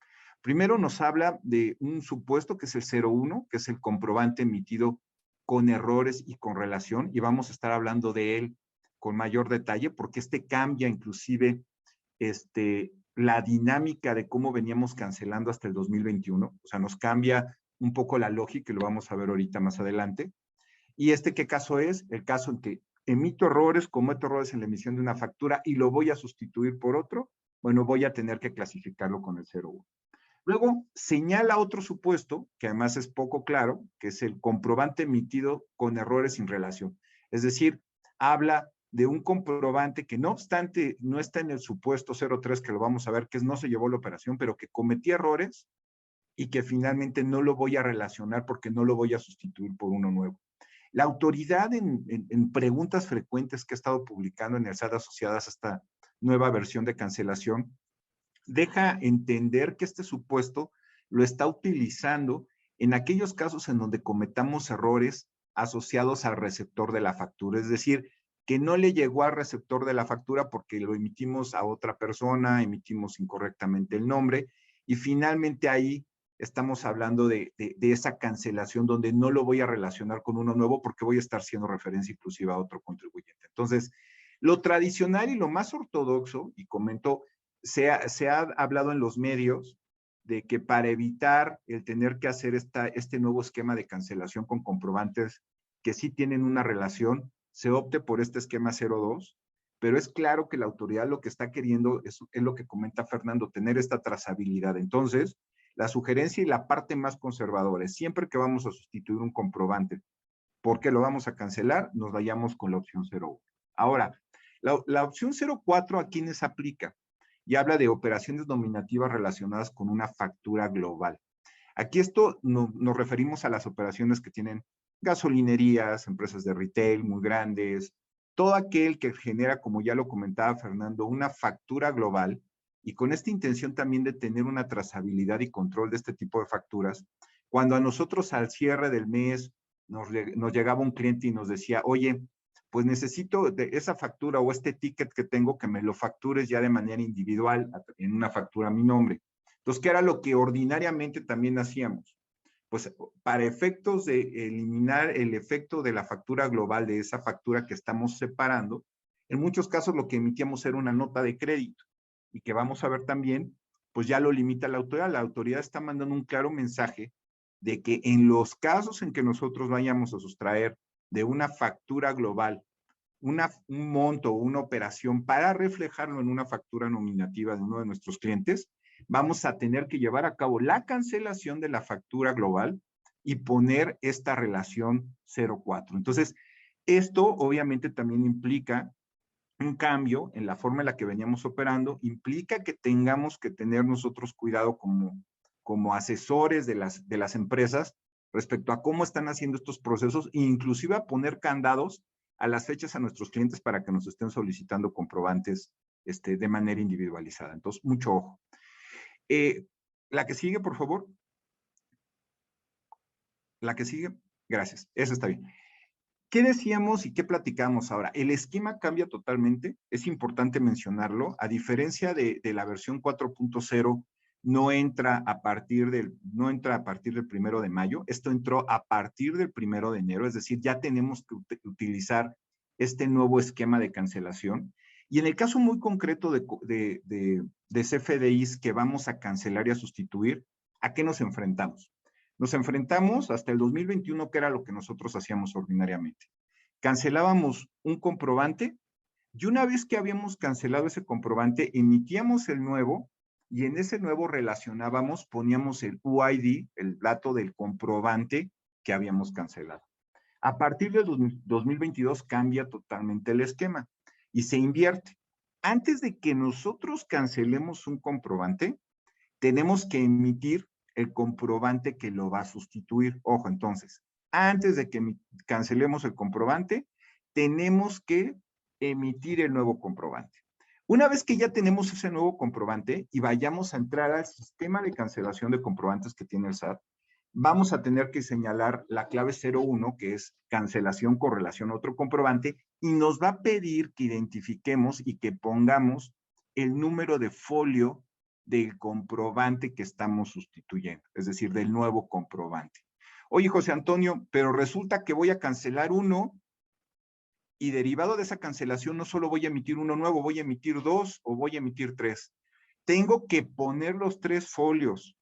Primero nos habla de un supuesto que es el 01, que es el comprobante emitido con errores y con relación, y vamos a estar hablando de él con mayor detalle, porque cambia inclusive la dinámica de cómo veníamos cancelando hasta el 2021, o sea, nos cambia un poco la lógica y lo vamos a ver ahorita más adelante. ¿Y qué caso es? El caso en que emito errores, cometo errores en la emisión de una factura y lo voy a sustituir por otro, bueno, voy a tener que clasificarlo con el 01. Luego señala otro supuesto, que además es poco claro, que es el comprobante emitido con errores sin relación. Es decir, habla de un comprobante que no obstante no está en el supuesto 03, que lo vamos a ver, que no se llevó la operación, pero que cometí errores y que finalmente no lo voy a relacionar porque no lo voy a sustituir por uno nuevo. La autoridad en preguntas frecuentes que ha estado publicando en el SAT asociadas a esta nueva versión de cancelación, deja entender que este supuesto lo está utilizando en aquellos casos en donde cometamos errores asociados al receptor de la factura, es decir, que no le llegó al receptor de la factura porque lo emitimos a otra persona, emitimos incorrectamente el nombre y finalmente ahí estamos hablando de esa cancelación donde no lo voy a relacionar con uno nuevo porque voy a estar haciendo referencia inclusive a otro contribuyente. Entonces, Lo tradicional y lo más ortodoxo, y comento, se ha hablado en los medios de que para evitar el tener que hacer este nuevo esquema de cancelación con comprobantes que sí tienen una relación, se opte por este esquema 02, pero es claro que la autoridad lo que está queriendo es lo que comenta Fernando, tener esta trazabilidad. Entonces, la sugerencia y la parte más conservadora es siempre que vamos a sustituir un comprobante porque lo vamos a cancelar, nos vayamos con la opción 01. Ahora, la opción 04 ¿a quiénes aplica? Y habla de operaciones nominativas relacionadas con una factura global. Aquí nos referimos a las operaciones que tienen gasolinerías, empresas de retail muy grandes, todo aquel que genera, como ya lo comentaba Fernando, una factura global y con esta intención también de tener una trazabilidad y control de este tipo de facturas. Cuando a nosotros al cierre del mes nos llegaba un cliente y nos decía, oye, pues necesito de esa factura o este ticket que tengo que me lo factures ya de manera individual en una factura a mi nombre. Entonces, ¿qué era lo que ordinariamente también hacíamos? Pues para efectos de eliminar el efecto de la factura global de esa factura que estamos separando, en muchos casos lo que emitíamos era una nota de crédito y que vamos a ver también, pues ya lo limita la autoridad. La autoridad está mandando un claro mensaje de que en los casos en que nosotros vayamos a sustraer de una factura global un monto o una operación para reflejarlo en una factura nominativa de uno de nuestros clientes, vamos a tener que llevar a cabo la cancelación de la factura global y poner esta relación 0,4. Entonces, esto obviamente también implica un cambio en la forma en la que veníamos operando, implica que tengamos que tener nosotros cuidado como asesores de las empresas respecto a cómo están haciendo estos procesos e inclusive a poner candados a las fechas a nuestros clientes para que nos estén solicitando comprobantes de manera individualizada. Entonces, mucho ojo. La que sigue, por favor. La que sigue. Gracias. Esa está bien. ¿Qué decíamos y qué platicamos ahora? El esquema cambia totalmente, es importante mencionarlo, a diferencia de la versión 4.0, no entra a partir del 1 de mayo, esto entró a partir del 1 de enero, es decir, ya tenemos que utilizar este nuevo esquema de cancelación. Y en el caso muy concreto de CFDIs que vamos a cancelar y a sustituir, ¿a qué nos enfrentamos? Nos enfrentamos hasta el 2021, que era lo que nosotros hacíamos ordinariamente. Cancelábamos un comprobante y una vez que habíamos cancelado ese comprobante, emitíamos el nuevo y en ese nuevo relacionábamos, poníamos el UID, el dato del comprobante que habíamos cancelado. A partir del 2022 cambia totalmente el esquema y se invierte. Antes de que nosotros cancelemos un comprobante, tenemos que emitir el comprobante que lo va a sustituir. Ojo, entonces, antes de que cancelemos el comprobante, tenemos que emitir el nuevo comprobante. Una vez que ya tenemos ese nuevo comprobante y vayamos a entrar al sistema de cancelación de comprobantes que tiene el SAT, vamos a tener que señalar la clave 01, que es cancelación con relación a otro comprobante, y nos va a pedir que identifiquemos y que pongamos el número de folio del comprobante que estamos sustituyendo, es decir, del nuevo comprobante. Oye, José Antonio, pero resulta que voy a cancelar uno y derivado de esa cancelación no solo voy a emitir uno nuevo, voy a emitir 2 o voy a emitir 3. Tengo que poner los 3 folios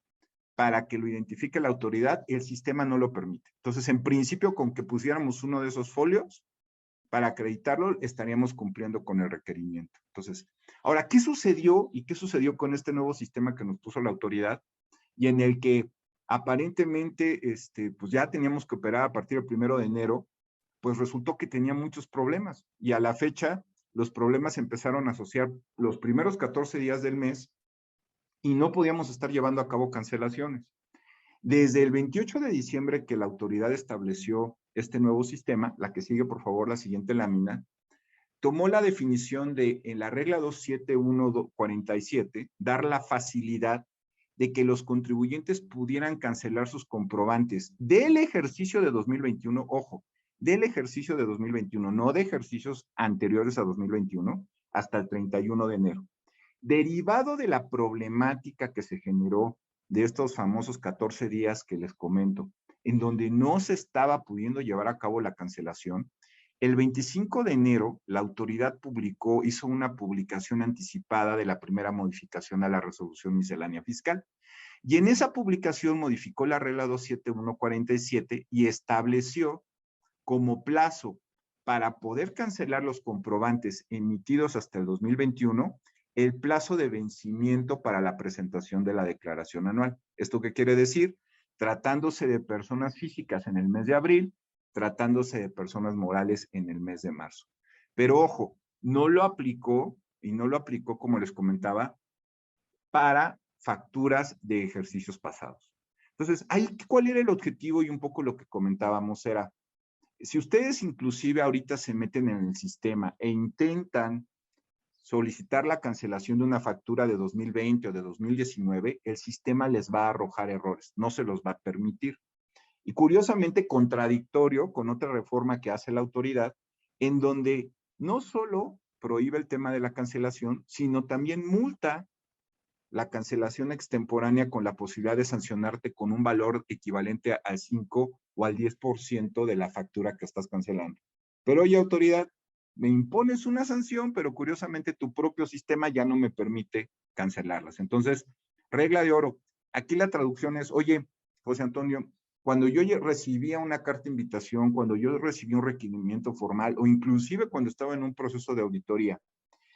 para que lo identifique la autoridad, el sistema no lo permite. Entonces, en principio, con que pusiéramos uno de esos folios, para acreditarlo, estaríamos cumpliendo con el requerimiento. Entonces, ahora, ¿qué sucedió y qué sucedió con este nuevo sistema que nos puso la autoridad y en el que aparentemente, pues ya teníamos que operar a partir del 1 de enero, pues resultó que tenía muchos problemas y a la fecha los problemas empezaron a asociar los primeros 14 días del mes y no podíamos estar llevando a cabo cancelaciones. Desde el 28 de diciembre que la autoridad estableció este nuevo sistema, la que sigue, por favor, la siguiente lámina, tomó la definición de, en la regla 27147, dar la facilidad de que los contribuyentes pudieran cancelar sus comprobantes del ejercicio de 2021, ojo, del ejercicio de 2021, no de ejercicios anteriores a 2021, hasta el 31 de enero. Derivado de la problemática que se generó de estos famosos 14 días que les comento, en donde no se estaba pudiendo llevar a cabo la cancelación, El 25 de enero, la autoridad hizo una publicación anticipada de la primera modificación a la resolución miscelánea fiscal. Y en esa publicación modificó la regla 27147 y estableció como plazo para poder cancelar los comprobantes emitidos hasta el 2021, el plazo de vencimiento para la presentación de la declaración anual. ¿Esto qué quiere decir? Tratándose de personas físicas en el mes de abril, tratándose de personas morales en el mes de marzo. Pero ojo, no lo aplicó, y no lo aplicó, como les comentaba, para facturas de ejercicios pasados. Entonces, ahí, ¿cuál era el objetivo? Y un poco lo que comentábamos era, si ustedes inclusive ahorita se meten en el sistema e intentan solicitar la cancelación de una factura de 2020 o de 2019, el sistema les va a arrojar errores, no se los va a permitir. Y curiosamente contradictorio con otra reforma que hace la autoridad, en donde no solo prohíbe el tema de la cancelación, sino también multa la cancelación extemporánea con la posibilidad de sancionarte con un valor equivalente al 5 o al 10% de la factura que estás cancelando. Pero oye, autoridad, me impones una sanción, pero curiosamente tu propio sistema ya no me permite cancelarlas. Entonces, regla de oro. Aquí la traducción es, oye, José Antonio, cuando yo recibía una carta de invitación, cuando yo recibía un requerimiento formal o inclusive cuando estaba en un proceso de auditoría,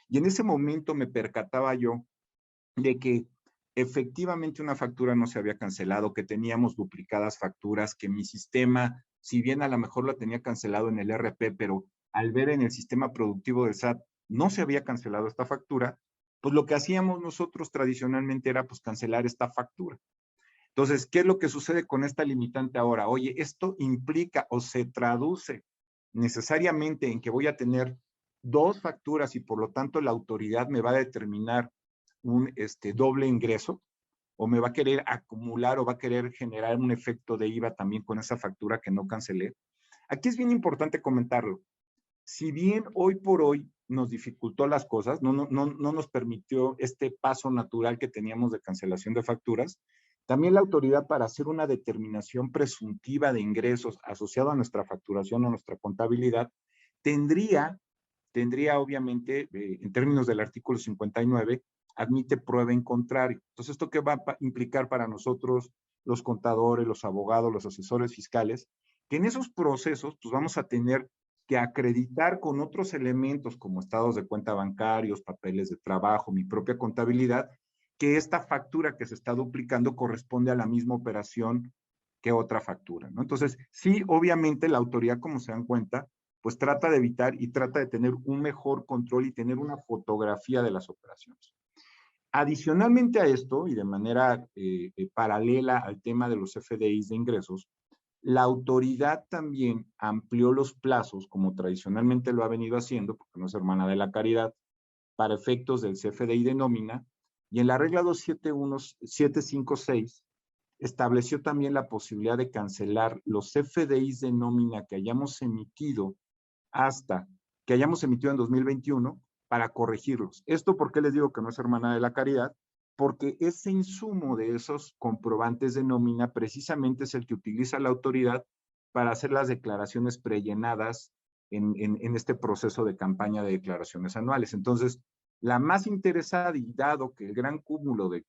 y en ese momento me percataba yo de que efectivamente una factura no se había cancelado, que teníamos duplicadas facturas, que mi sistema, si bien a lo mejor la tenía cancelado en el RP, pero al ver en el sistema productivo del SAT no se había cancelado esta factura, pues lo que hacíamos nosotros tradicionalmente era pues cancelar esta factura. Entonces, ¿qué es lo que sucede con esta limitante ahora? Oye, esto implica o se traduce necesariamente en que voy a tener dos facturas y por lo tanto la autoridad me va a determinar un doble ingreso o me va a querer acumular o va a querer generar un efecto de IVA también con esa factura que no cancelé. Aquí es bien importante comentarlo. Si bien hoy por hoy nos dificultó las cosas, no nos permitió este paso natural que teníamos de cancelación de facturas, también la autoridad para hacer una determinación presuntiva de ingresos asociado a nuestra facturación o nuestra contabilidad, tendría obviamente, en términos del artículo 59, admite prueba en contrario. Entonces, ¿esto qué va a implicar para nosotros, los contadores, los abogados, los asesores fiscales? Que en esos procesos, pues vamos a tener que acreditar con otros elementos como estados de cuenta bancarios, papeles de trabajo, mi propia contabilidad, que esta factura que se está duplicando corresponde a la misma operación que otra factura, ¿no? Entonces, sí, obviamente la autoridad, como se dan cuenta, pues trata de evitar y trata de tener un mejor control y tener una fotografía de las operaciones. Adicionalmente a esto, y de manera paralela al tema de los FDIs de ingresos, la autoridad también amplió los plazos, como tradicionalmente lo ha venido haciendo, porque no es hermana de la caridad, para efectos del CFDI de nómina, y en la regla 271-756 estableció también la posibilidad de cancelar los CFDIs de nómina que hayamos emitido hasta que hayamos emitido en 2021 para corregirlos. ¿Esto por qué les digo que no es hermana de la caridad? Porque ese insumo de esos comprobantes de nómina precisamente es el que utiliza la autoridad para hacer las declaraciones prellenadas en este proceso de campaña de declaraciones anuales. Entonces, la más interesada, y dado que el gran cúmulo de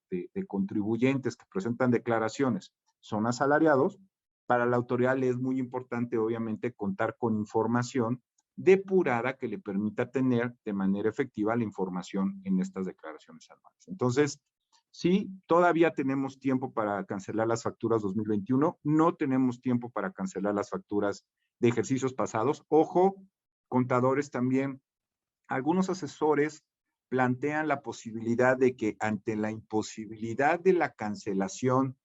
contribuyentes que presentan declaraciones son asalariados, para la autoridad le es muy importante, obviamente, contar con información depurada que le permita tener de manera efectiva la información en estas declaraciones anuales. Entonces, sí, todavía tenemos tiempo para cancelar las facturas 2021, no tenemos tiempo para cancelar las facturas de ejercicios pasados. Ojo, contadores también, algunos asesores plantean la posibilidad de que ante la imposibilidad de la cancelación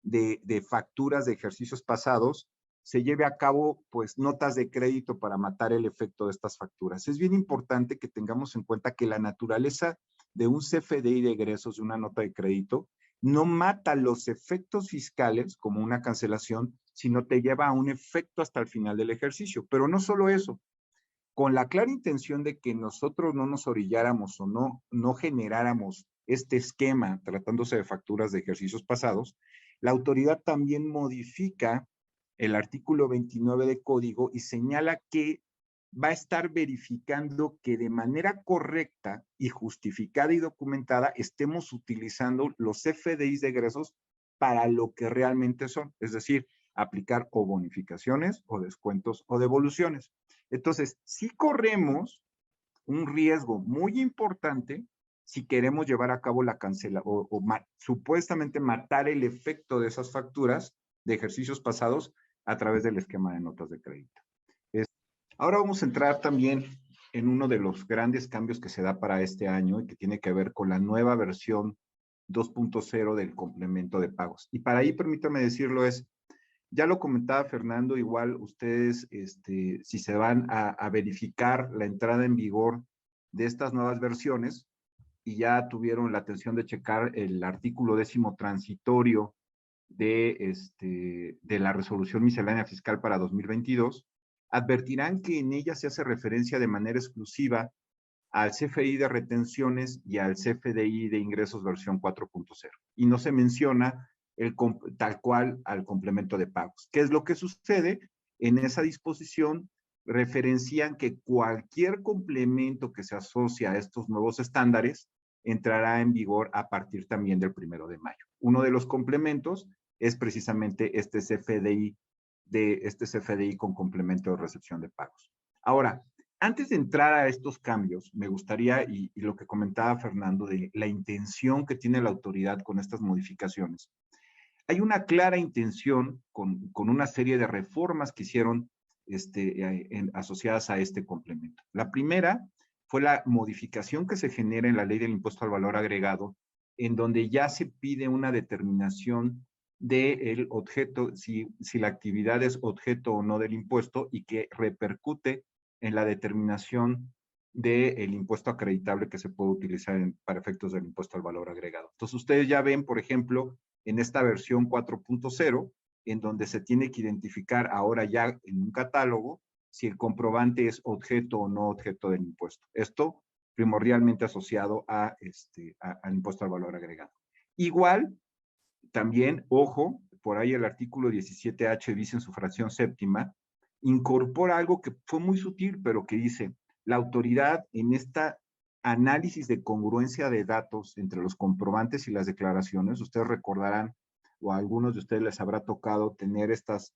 de facturas de ejercicios pasados, se lleve a cabo pues notas de crédito para matar el efecto de estas facturas. Es bien importante que tengamos en cuenta que la naturaleza de un CFDI de egresos, de una nota de crédito, no mata los efectos fiscales como una cancelación, sino te lleva a un efecto hasta el final del ejercicio. Pero no solo eso, con la clara intención de que nosotros no nos orilláramos o no generáramos este esquema tratándose de facturas de ejercicios pasados, la autoridad también modifica el artículo 29 de código y señala que va a estar verificando que de manera correcta y justificada y documentada estemos utilizando los CFDIs de egresos para lo que realmente son, es decir, aplicar o bonificaciones o descuentos o devoluciones. Entonces, sí corremos un riesgo muy importante si queremos llevar a cabo la cancela supuestamente matar el efecto de esas facturas de ejercicios pasados a través del esquema de notas de crédito. Ahora vamos a entrar también en uno de los grandes cambios que se da para este año y que tiene que ver con la nueva versión 2.0 del complemento de pagos. Y para ahí, permítame decirlo, ya lo comentaba Fernando, igual ustedes, si se van a verificar la entrada en vigor de estas nuevas versiones y ya tuvieron la atención de checar el artículo 10º transitorio de la resolución miscelánea fiscal para 2022, advertirán que en ella se hace referencia de manera exclusiva al CFDI de retenciones y al CFDI de ingresos versión 4.0. Y no se menciona tal cual al complemento de pagos. ¿Qué es lo que sucede? En esa disposición referencian que cualquier complemento que se asocia a estos nuevos estándares entrará en vigor a partir también del 1 de mayo. Uno de los complementos es precisamente este CFDI con complemento de recepción de pagos. Ahora, antes de entrar a estos cambios, me gustaría, y lo que comentaba Fernando, de la intención que tiene la autoridad con estas modificaciones. Hay una clara intención con una serie de reformas que hicieron asociadas a este complemento. La primera fue la modificación que se genera en la ley del impuesto al valor agregado, en donde ya se pide una determinación del objeto, si la actividad es objeto o no del impuesto y que repercute en la determinación del impuesto acreditable que se puede utilizar para efectos del impuesto al valor agregado. Entonces, ustedes ya ven, por ejemplo, en esta versión 4.0, en donde se tiene que identificar ahora ya en un catálogo si el comprobante es objeto o no objeto del impuesto. Esto primordialmente asociado al impuesto al valor agregado. Igual, también, ojo, por ahí el artículo 17H dice en su fracción séptima, incorpora algo que fue muy sutil, pero que dice, la autoridad en esta análisis de congruencia de datos entre los comprobantes y las declaraciones, ustedes recordarán, o a algunos de ustedes les habrá tocado tener estas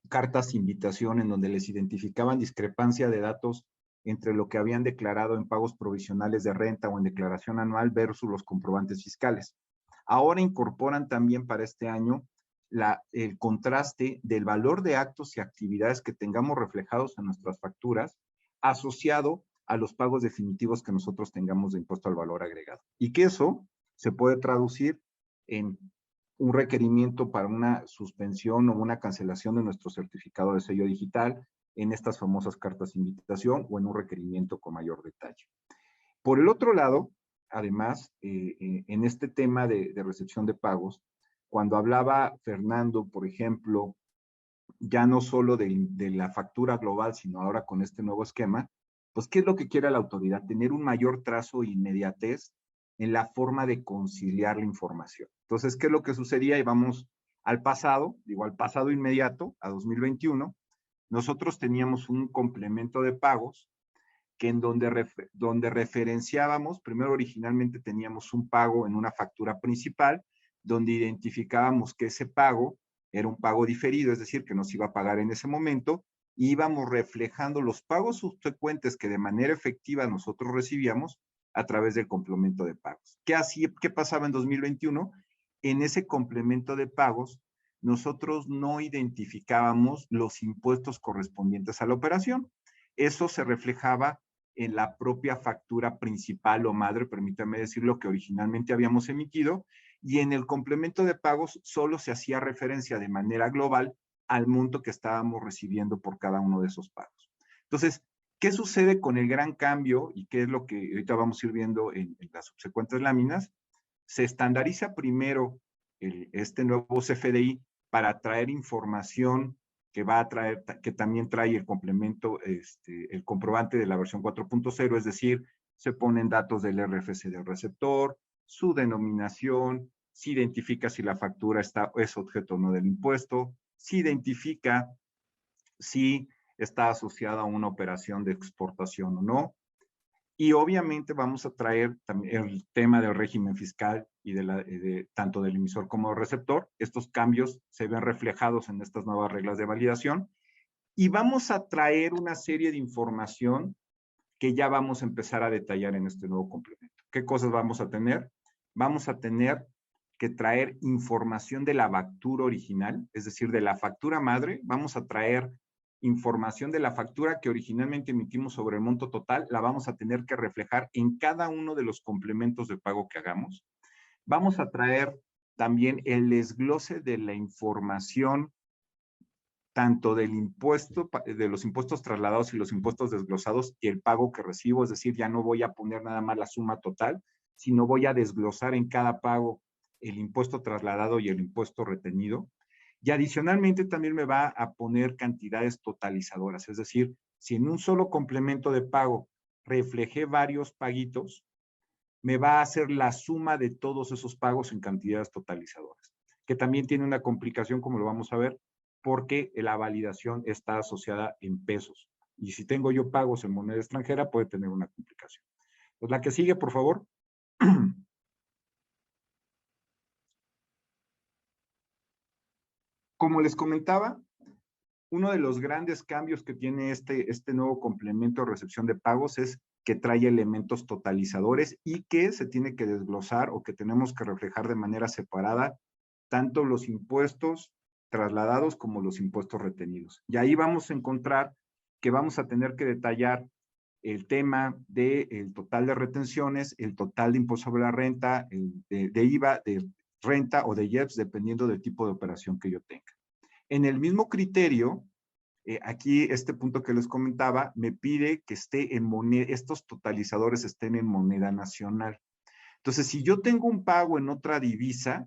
cartas de invitación en donde les identificaban discrepancia de datos entre lo que habían declarado en pagos provisionales de renta o en declaración anual versus los comprobantes fiscales. Ahora incorporan también para este año el contraste del valor de actos y actividades que tengamos reflejados en nuestras facturas asociado a los pagos definitivos que nosotros tengamos de impuesto al valor agregado. Y que eso se puede traducir en un requerimiento para una suspensión o una cancelación de nuestro certificado de sello digital en estas famosas cartas de invitación o en un requerimiento con mayor detalle. Por el otro lado, además, en este tema de recepción de pagos, cuando hablaba Fernando, por ejemplo, ya no solo de la factura global, sino ahora con este nuevo esquema, pues, ¿qué es lo que quiere la autoridad? Tener un mayor trazo e inmediatez en la forma de conciliar la información. Entonces, ¿qué es lo que sucedía? Y vamos al pasado, digo, al pasado inmediato, a 2021, nosotros teníamos un complemento de pagos que en donde referenciábamos, primero originalmente teníamos un pago en una factura principal, donde identificábamos que ese pago era un pago diferido, es decir, que nos iba a pagar en ese momento, y íbamos reflejando los pagos subsecuentes que de manera efectiva nosotros recibíamos a través del complemento de pagos. ¿Qué pasaba en 2021? En ese complemento de pagos, nosotros no identificábamos los impuestos correspondientes a la operación. Eso se reflejaba en la propia factura principal o madre, permítame decirlo, que originalmente habíamos emitido, y en el complemento de pagos solo se hacía referencia de manera global al monto que estábamos recibiendo por cada uno de esos pagos. Entonces, ¿qué sucede con el gran cambio y qué es lo que ahorita vamos a ir viendo en las subsecuentes láminas? Se estandariza primero este nuevo CFDI para traer información que va a traer, que también trae el complemento, el comprobante de la versión 4.0, es decir, se ponen datos del RFC del receptor, su denominación, se identifica si la factura es objeto o no del impuesto, se identifica si está asociada a una operación de exportación o no. Y obviamente vamos a traer también el tema del régimen fiscal y tanto del emisor como del receptor. Estos cambios se ven reflejados en estas nuevas reglas de validación. Y vamos a traer una serie de información que ya vamos a empezar a detallar en este nuevo complemento. ¿Qué cosas vamos a tener? Vamos a tener que traer información de la factura original, es decir, de la factura madre. Vamos a traer información de la factura que originalmente emitimos sobre el monto total, la vamos a tener que reflejar en cada uno de los complementos de pago que hagamos. Vamos a traer también el desglose de la información tanto del impuesto, de los impuestos trasladados y los impuestos desglosados y el pago que recibo, es decir, ya no voy a poner nada más la suma total, sino voy a desglosar en cada pago el impuesto trasladado y el impuesto retenido. Y adicionalmente también me va a poner cantidades totalizadoras, es decir, si en un solo complemento de pago reflejé varios paguitos, me va a hacer la suma de todos esos pagos en cantidades totalizadoras, que también tiene una complicación, como lo vamos a ver, porque la validación está asociada en pesos. Y si tengo yo pagos en moneda extranjera, puede tener una complicación. Pues la que sigue, por favor. Como les comentaba, uno de los grandes cambios que tiene este nuevo complemento de recepción de pagos es que trae elementos totalizadores y que se tiene que desglosar o que tenemos que reflejar de manera separada tanto los impuestos trasladados como los impuestos retenidos. Y ahí vamos a encontrar que vamos a tener que detallar el tema del total de retenciones, el total de impuesto sobre la renta, de IVA, de renta o de IEPS, dependiendo del tipo de operación que yo tenga. En el mismo criterio, aquí este punto que les comentaba, me pide que esté en moneda, estos totalizadores estén en moneda nacional. Entonces, si yo tengo un pago en otra divisa,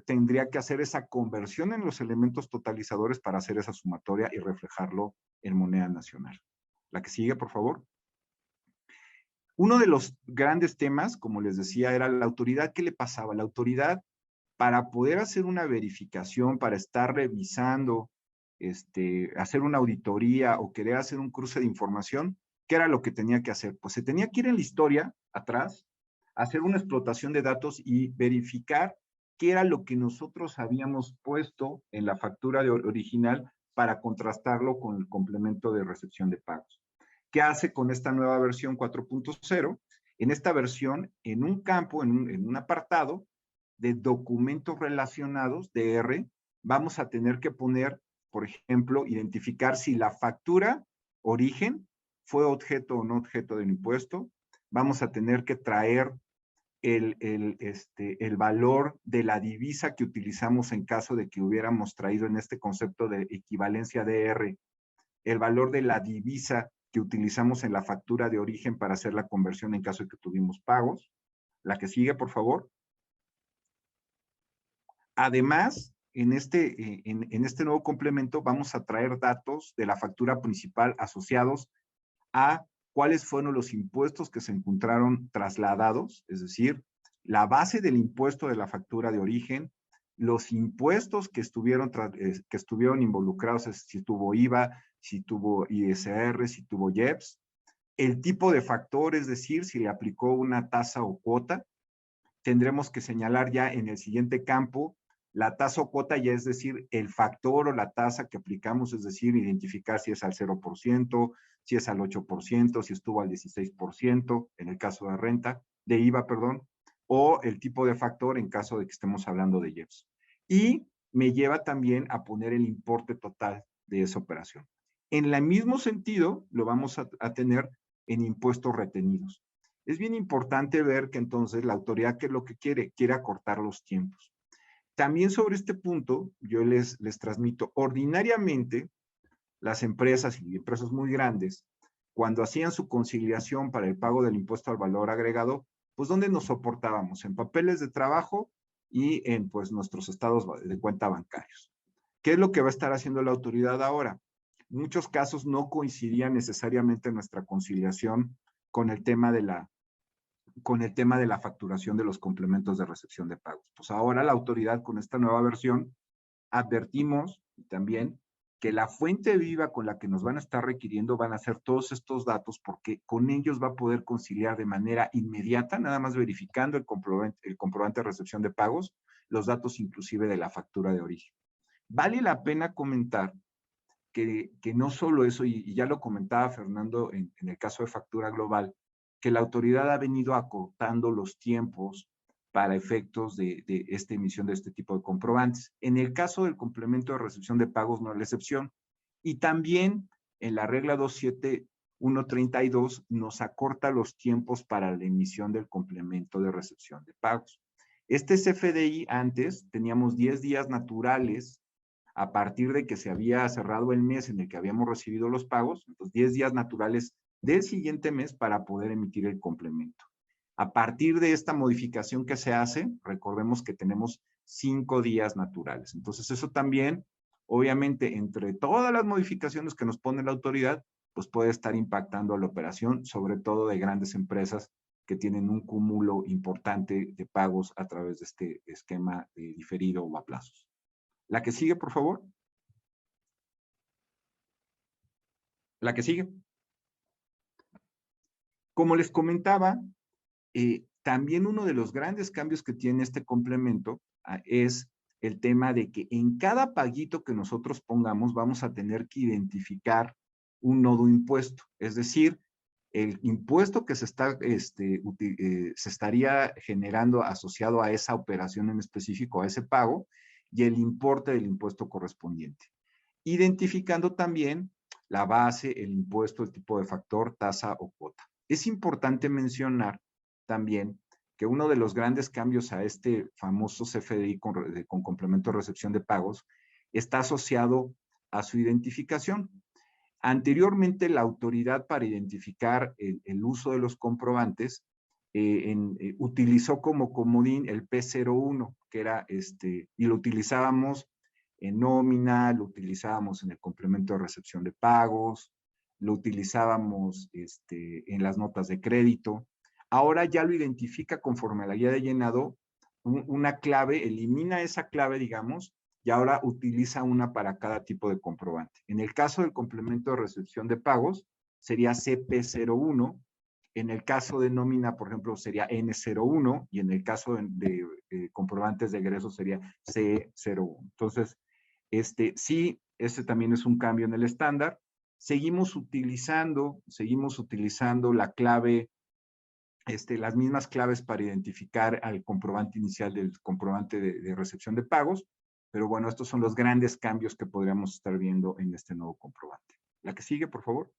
tendría que hacer esa conversión en los elementos totalizadores para hacer esa sumatoria y reflejarlo en moneda nacional. La que sigue, por favor. Uno de los grandes temas, como les decía, era la autoridad. ¿Qué le pasaba? La autoridad, para poder hacer una verificación, para estar revisando, hacer una auditoría o querer hacer un cruce de información, ¿qué era lo que tenía que hacer? Pues se tenía que ir en la historia, atrás, hacer una explotación de datos y verificar qué era lo que nosotros habíamos puesto en la factura original para contrastarlo con el complemento de recepción de pagos. ¿Qué hace con esta nueva versión 4.0? En esta versión, en un campo, en un apartado de documentos relacionados, DR, vamos a tener que poner, por ejemplo, identificar si la factura origen fue objeto o no objeto del impuesto. Vamos a tener que traer el valor de la divisa que utilizamos en caso de que hubiéramos traído en este concepto de equivalencia DR, el valor de la divisa que utilizamos en la factura de origen para hacer la conversión en caso de que tuvimos pagos. La que sigue, por favor. Además, en este nuevo complemento vamos a traer datos de la factura principal asociados a cuáles fueron los impuestos que se encontraron trasladados, es decir, la base del impuesto de la factura de origen, los impuestos que estuvieron involucrados, si tuvo IVA, si tuvo ISR, si tuvo IEPS, el tipo de factor, es decir, si le aplicó una tasa o cuota. Tendremos que señalar ya en el siguiente campo la tasa o cuota, ya es decir, el factor o la tasa que aplicamos, es decir, identificar si es al 0%, si es al 8%, si estuvo al 16%, en el caso de renta, de IVA, perdón, o el tipo de factor en caso de que estemos hablando de IEPS. Y me lleva también a poner el importe total de esa operación. En el mismo sentido, lo vamos a tener en impuestos retenidos. Es bien importante ver que entonces la autoridad, ¿qué es lo que quiere? Quiere acortar los tiempos. También sobre este punto, yo les transmito, ordinariamente, las empresas y empresas muy grandes, cuando hacían su conciliación para el pago del impuesto al valor agregado, pues ¿dónde nos soportábamos? En papeles de trabajo y en pues nuestros estados de cuenta bancarios. ¿Qué es lo que va a estar haciendo la autoridad ahora? En muchos casos no coincidía necesariamente nuestra conciliación con el tema de la facturación de los complementos de recepción de pagos. Pues ahora la autoridad con esta nueva versión advertimos también que la fuente viva con la que nos van a estar requiriendo van a ser todos estos datos, porque con ellos va a poder conciliar de manera inmediata, nada más verificando el comprobante de recepción de pagos, los datos inclusive de la factura de origen. Vale la pena comentar que no solo eso, y ya lo comentaba Fernando en el caso de factura global, que la autoridad ha venido acortando los tiempos para efectos de esta emisión de este tipo de comprobantes. En el caso del complemento de recepción de pagos no es la excepción. Y también en la regla 27132 nos acorta los tiempos para la emisión del complemento de recepción de pagos. Este CFDI antes teníamos 10 días naturales a partir de que se había cerrado el mes en el que habíamos recibido los pagos, los 10 días naturales del siguiente mes para poder emitir el complemento. A partir de esta modificación que se hace, recordemos que tenemos 5 días naturales. Entonces, eso también, obviamente, entre todas las modificaciones que nos pone la autoridad, pues puede estar impactando a la operación, sobre todo de grandes empresas que tienen un cúmulo importante de pagos a través de este esquema de diferido o a plazos. La que sigue, por favor. La que sigue. Como les comentaba, también uno de los grandes cambios que tiene este complemento es el tema de que en cada paguito que nosotros pongamos vamos a tener que identificar un nodo impuesto. Es decir, el impuesto que se estaría generando asociado a esa operación en específico, a ese pago, y el importe del impuesto correspondiente. Identificando también la base, el impuesto, el tipo de factor, tasa o cuota. Es importante mencionar también que uno de los grandes cambios a este famoso CFDI con complemento de recepción de pagos está asociado a su identificación. Anteriormente, la autoridad para identificar el uso de los comprobantes utilizó como comodín el P01, que era y lo utilizábamos en nómina, lo utilizábamos en el complemento de recepción de pagos, lo utilizábamos en las notas de crédito. Ahora ya lo identifica conforme a la guía de llenado una clave, elimina esa clave, digamos, y ahora utiliza una para cada tipo de comprobante. En el caso del complemento de recepción de pagos, sería CP01. En el caso de nómina, por ejemplo, sería N01, y en el caso de comprobantes de egreso sería C01. Entonces, sí, este también es un cambio en el estándar. Seguimos utilizando la clave, las mismas claves para identificar al comprobante inicial del comprobante de recepción de pagos, pero bueno, estos son los grandes cambios que podríamos estar viendo en este nuevo comprobante. La que sigue, por favor.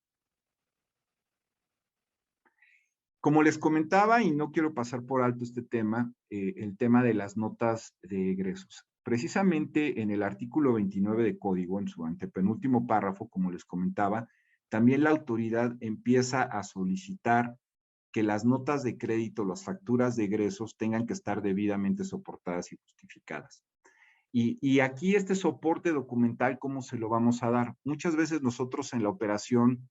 Como les comentaba, y no quiero pasar por alto este tema, el tema de las notas de egresos. Precisamente en el artículo 29 de Código, en su antepenúltimo párrafo, como les comentaba, también la autoridad empieza a solicitar que las notas de crédito, las facturas de egresos tengan que estar debidamente soportadas y justificadas. Y aquí este soporte documental, ¿cómo se lo vamos a dar? Muchas veces nosotros en la operación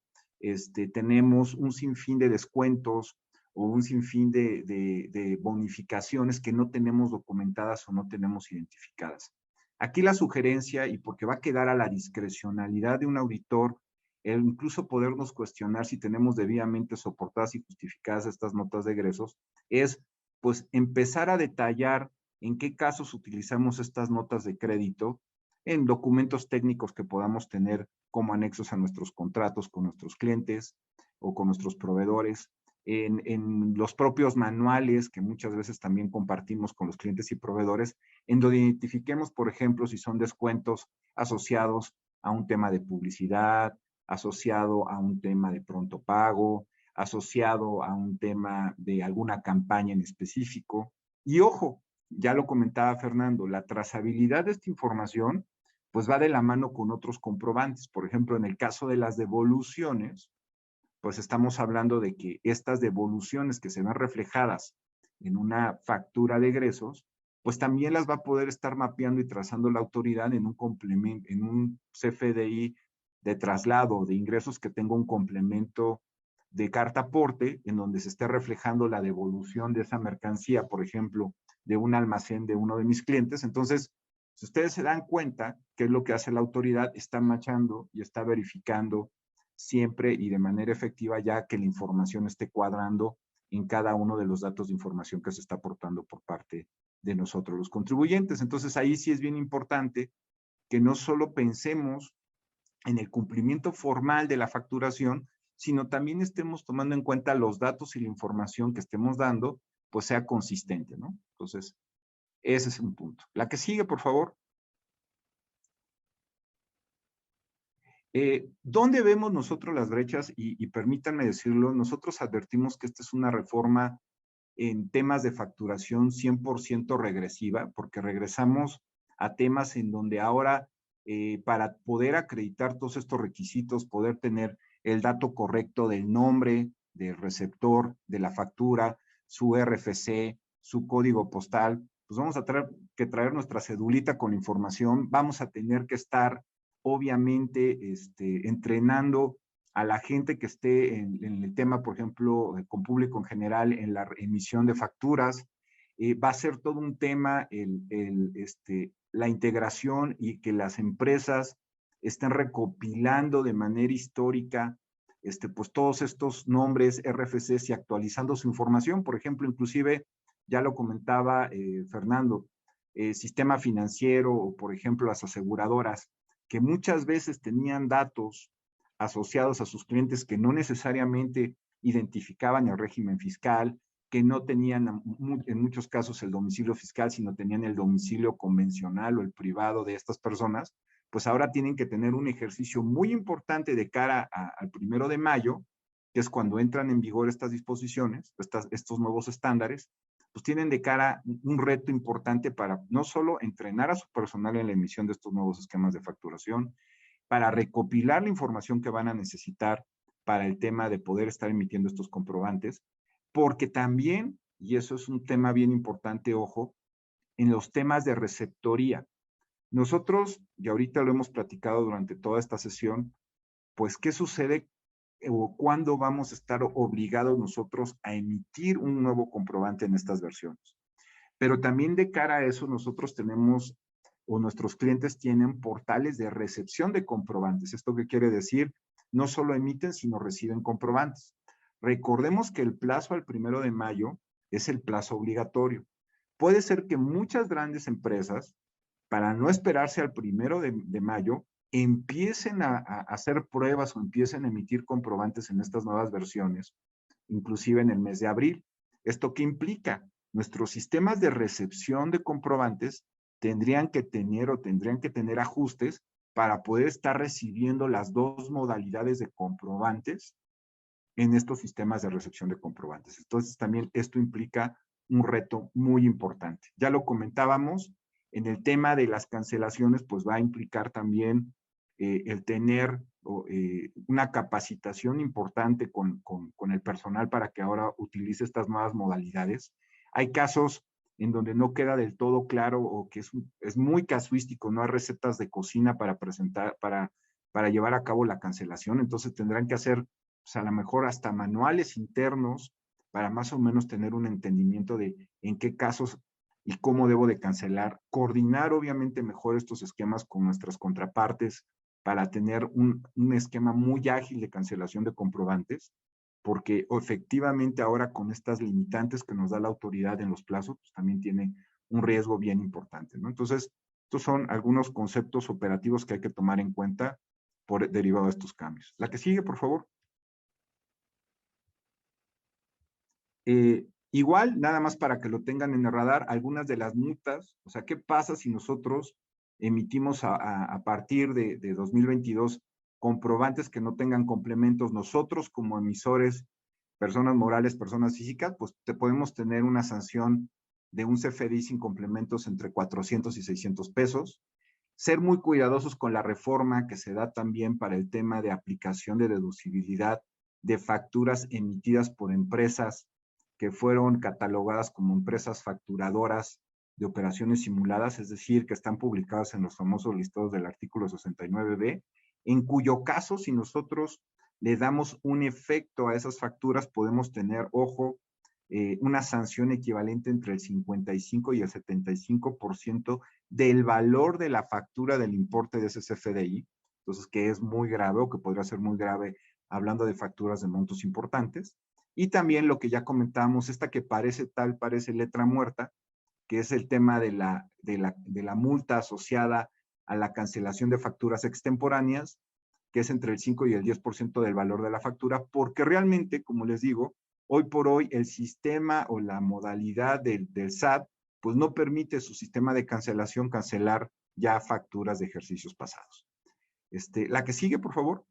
tenemos un sinfín de descuentos o un sinfín de bonificaciones que no tenemos documentadas o no tenemos identificadas. Aquí la sugerencia, y porque va a quedar a la discrecionalidad de un auditor, incluso podernos cuestionar si tenemos debidamente soportadas y justificadas estas notas de egresos, es pues empezar a detallar en qué casos utilizamos estas notas de crédito en documentos técnicos que podamos tener como anexos a nuestros contratos con nuestros clientes o con nuestros proveedores, en los propios manuales que muchas veces también compartimos con los clientes y proveedores, en donde identifiquemos, por ejemplo, si son descuentos asociados a un tema de publicidad, asociado a un tema de pronto pago, asociado a un tema de alguna campaña en específico. Y ojo, ya lo comentaba Fernando, la trazabilidad de esta información pues va de la mano con otros comprobantes. Por ejemplo, en el caso de las devoluciones, pues estamos hablando de que estas devoluciones que se ven reflejadas en una factura de egresos, pues también las va a poder estar mapeando y trazando la autoridad en un complemento, en un CFDI de traslado de ingresos que tenga un complemento de carta aporte, en donde se esté reflejando la devolución de esa mercancía, por ejemplo, de un almacén de uno de mis clientes. Entonces, Si ustedes se dan cuenta, ¿qué es lo que hace la autoridad? Está machando y está verificando siempre y de manera efectiva ya que la información esté cuadrando en cada uno de los datos de información que se está aportando por parte de nosotros los contribuyentes. Entonces ahí sí es bien importante que no solo pensemos en el cumplimiento formal de la facturación, sino también estemos tomando en cuenta los datos y la información que estemos dando, pues sea consistente, ¿no? Entonces, ese es un punto. La que sigue, por favor. ¿Dónde vemos nosotros las brechas? Y permítanme decirlo, nosotros advertimos que esta es una reforma en temas de facturación 100% regresiva, porque regresamos a temas en donde ahora para poder acreditar todos estos requisitos, poder tener el dato correcto del nombre, del receptor, de la factura, su RFC, su código postal, pues vamos a tener que traer nuestra cedulita con información, vamos a tener que estar obviamente entrenando a la gente que esté en el tema, por ejemplo, con público en general, en la emisión de facturas. Va a ser todo un tema la integración y que las empresas estén recopilando de manera histórica pues todos estos nombres RFCs y actualizando su información. Por ejemplo, inclusive, ya lo comentaba Fernando, sistema financiero o, por ejemplo, las aseguradoras, que muchas veces tenían datos asociados a sus clientes que no necesariamente identificaban el régimen fiscal, que no tenían en muchos casos el domicilio fiscal, sino tenían el domicilio convencional o el privado de estas personas, pues ahora tienen que tener un ejercicio muy importante de cara al 1 de mayo, que es cuando entran en vigor estas disposiciones, estos nuevos estándares, pues tienen de cara un reto importante para no solo entrenar a su personal en la emisión de estos nuevos esquemas de facturación, para recopilar la información que van a necesitar para el tema de poder estar emitiendo estos comprobantes, porque también, y eso es un tema bien importante, ojo, en los temas de receptoría. Nosotros, y ahorita lo hemos platicado durante toda esta sesión, pues, ¿qué sucede o cuándo vamos a estar obligados nosotros a emitir un nuevo comprobante en estas versiones? Pero también de cara a eso, nosotros tenemos o nuestros clientes tienen portales de recepción de comprobantes. ¿Esto qué quiere decir? No solo emiten, sino reciben comprobantes. Recordemos que el plazo al 1 de mayo es el plazo obligatorio. Puede ser que muchas grandes empresas, para no esperarse al 1 de mayo, empiecen a hacer pruebas o empiecen a emitir comprobantes en estas nuevas versiones, inclusive en el mes de abril. ¿Esto qué implica? Nuestros sistemas de recepción de comprobantes tendrían que tener ajustes para poder estar recibiendo las dos modalidades de comprobantes en estos sistemas de recepción de comprobantes. Entonces, también esto implica un reto muy importante. Ya lo comentábamos, en el tema de las cancelaciones, pues va a implicar también el tener una capacitación importante con el personal para que ahora utilice estas nuevas modalidades. Hay casos en donde no queda del todo claro o que es muy casuístico, no hay recetas de cocina para presentar, para llevar a cabo la cancelación, entonces tendrán que hacer pues a lo mejor hasta manuales internos para más o menos tener un entendimiento de en qué casos y cómo debo de cancelar, coordinar obviamente mejor estos esquemas con nuestras contrapartes para tener un esquema muy ágil de cancelación de comprobantes, porque efectivamente ahora con estas limitantes que nos da la autoridad en los plazos, pues también tiene un riesgo bien importante, ¿no? Entonces, estos son algunos conceptos operativos que hay que tomar en cuenta derivado de estos cambios. La que sigue, por favor. Igual, nada más para que lo tengan en el radar, algunas de las multas, o sea, ¿qué pasa si nosotros emitimos a partir de 2022 comprobantes que no tengan complementos? Nosotros como emisores, personas morales, personas físicas, pues podemos tener una sanción de un CFDI sin complementos entre 400 y 600 pesos. Ser muy cuidadosos con la reforma que se da también para el tema de aplicación de deducibilidad de facturas emitidas por empresas que fueron catalogadas como empresas facturadoras de operaciones simuladas, es decir, que están publicadas en los famosos listados del artículo 69B, en cuyo caso, si nosotros le damos un efecto a esas facturas, podemos tener, ojo, una sanción equivalente entre el 55 y el 75% del valor de la factura del importe de ese CFDI. Entonces, que es muy grave o que podría ser muy grave hablando de facturas de montos importantes. Y también lo que ya comentábamos, esta que parece letra muerta, que es el tema de la multa asociada a la cancelación de facturas extemporáneas, que es entre el 5 y el 10% del valor de la factura, porque realmente, como les digo, hoy por hoy el sistema o la modalidad del SAT, pues no permite su sistema de cancelación cancelar ya facturas de ejercicios pasados. La que sigue, por favor.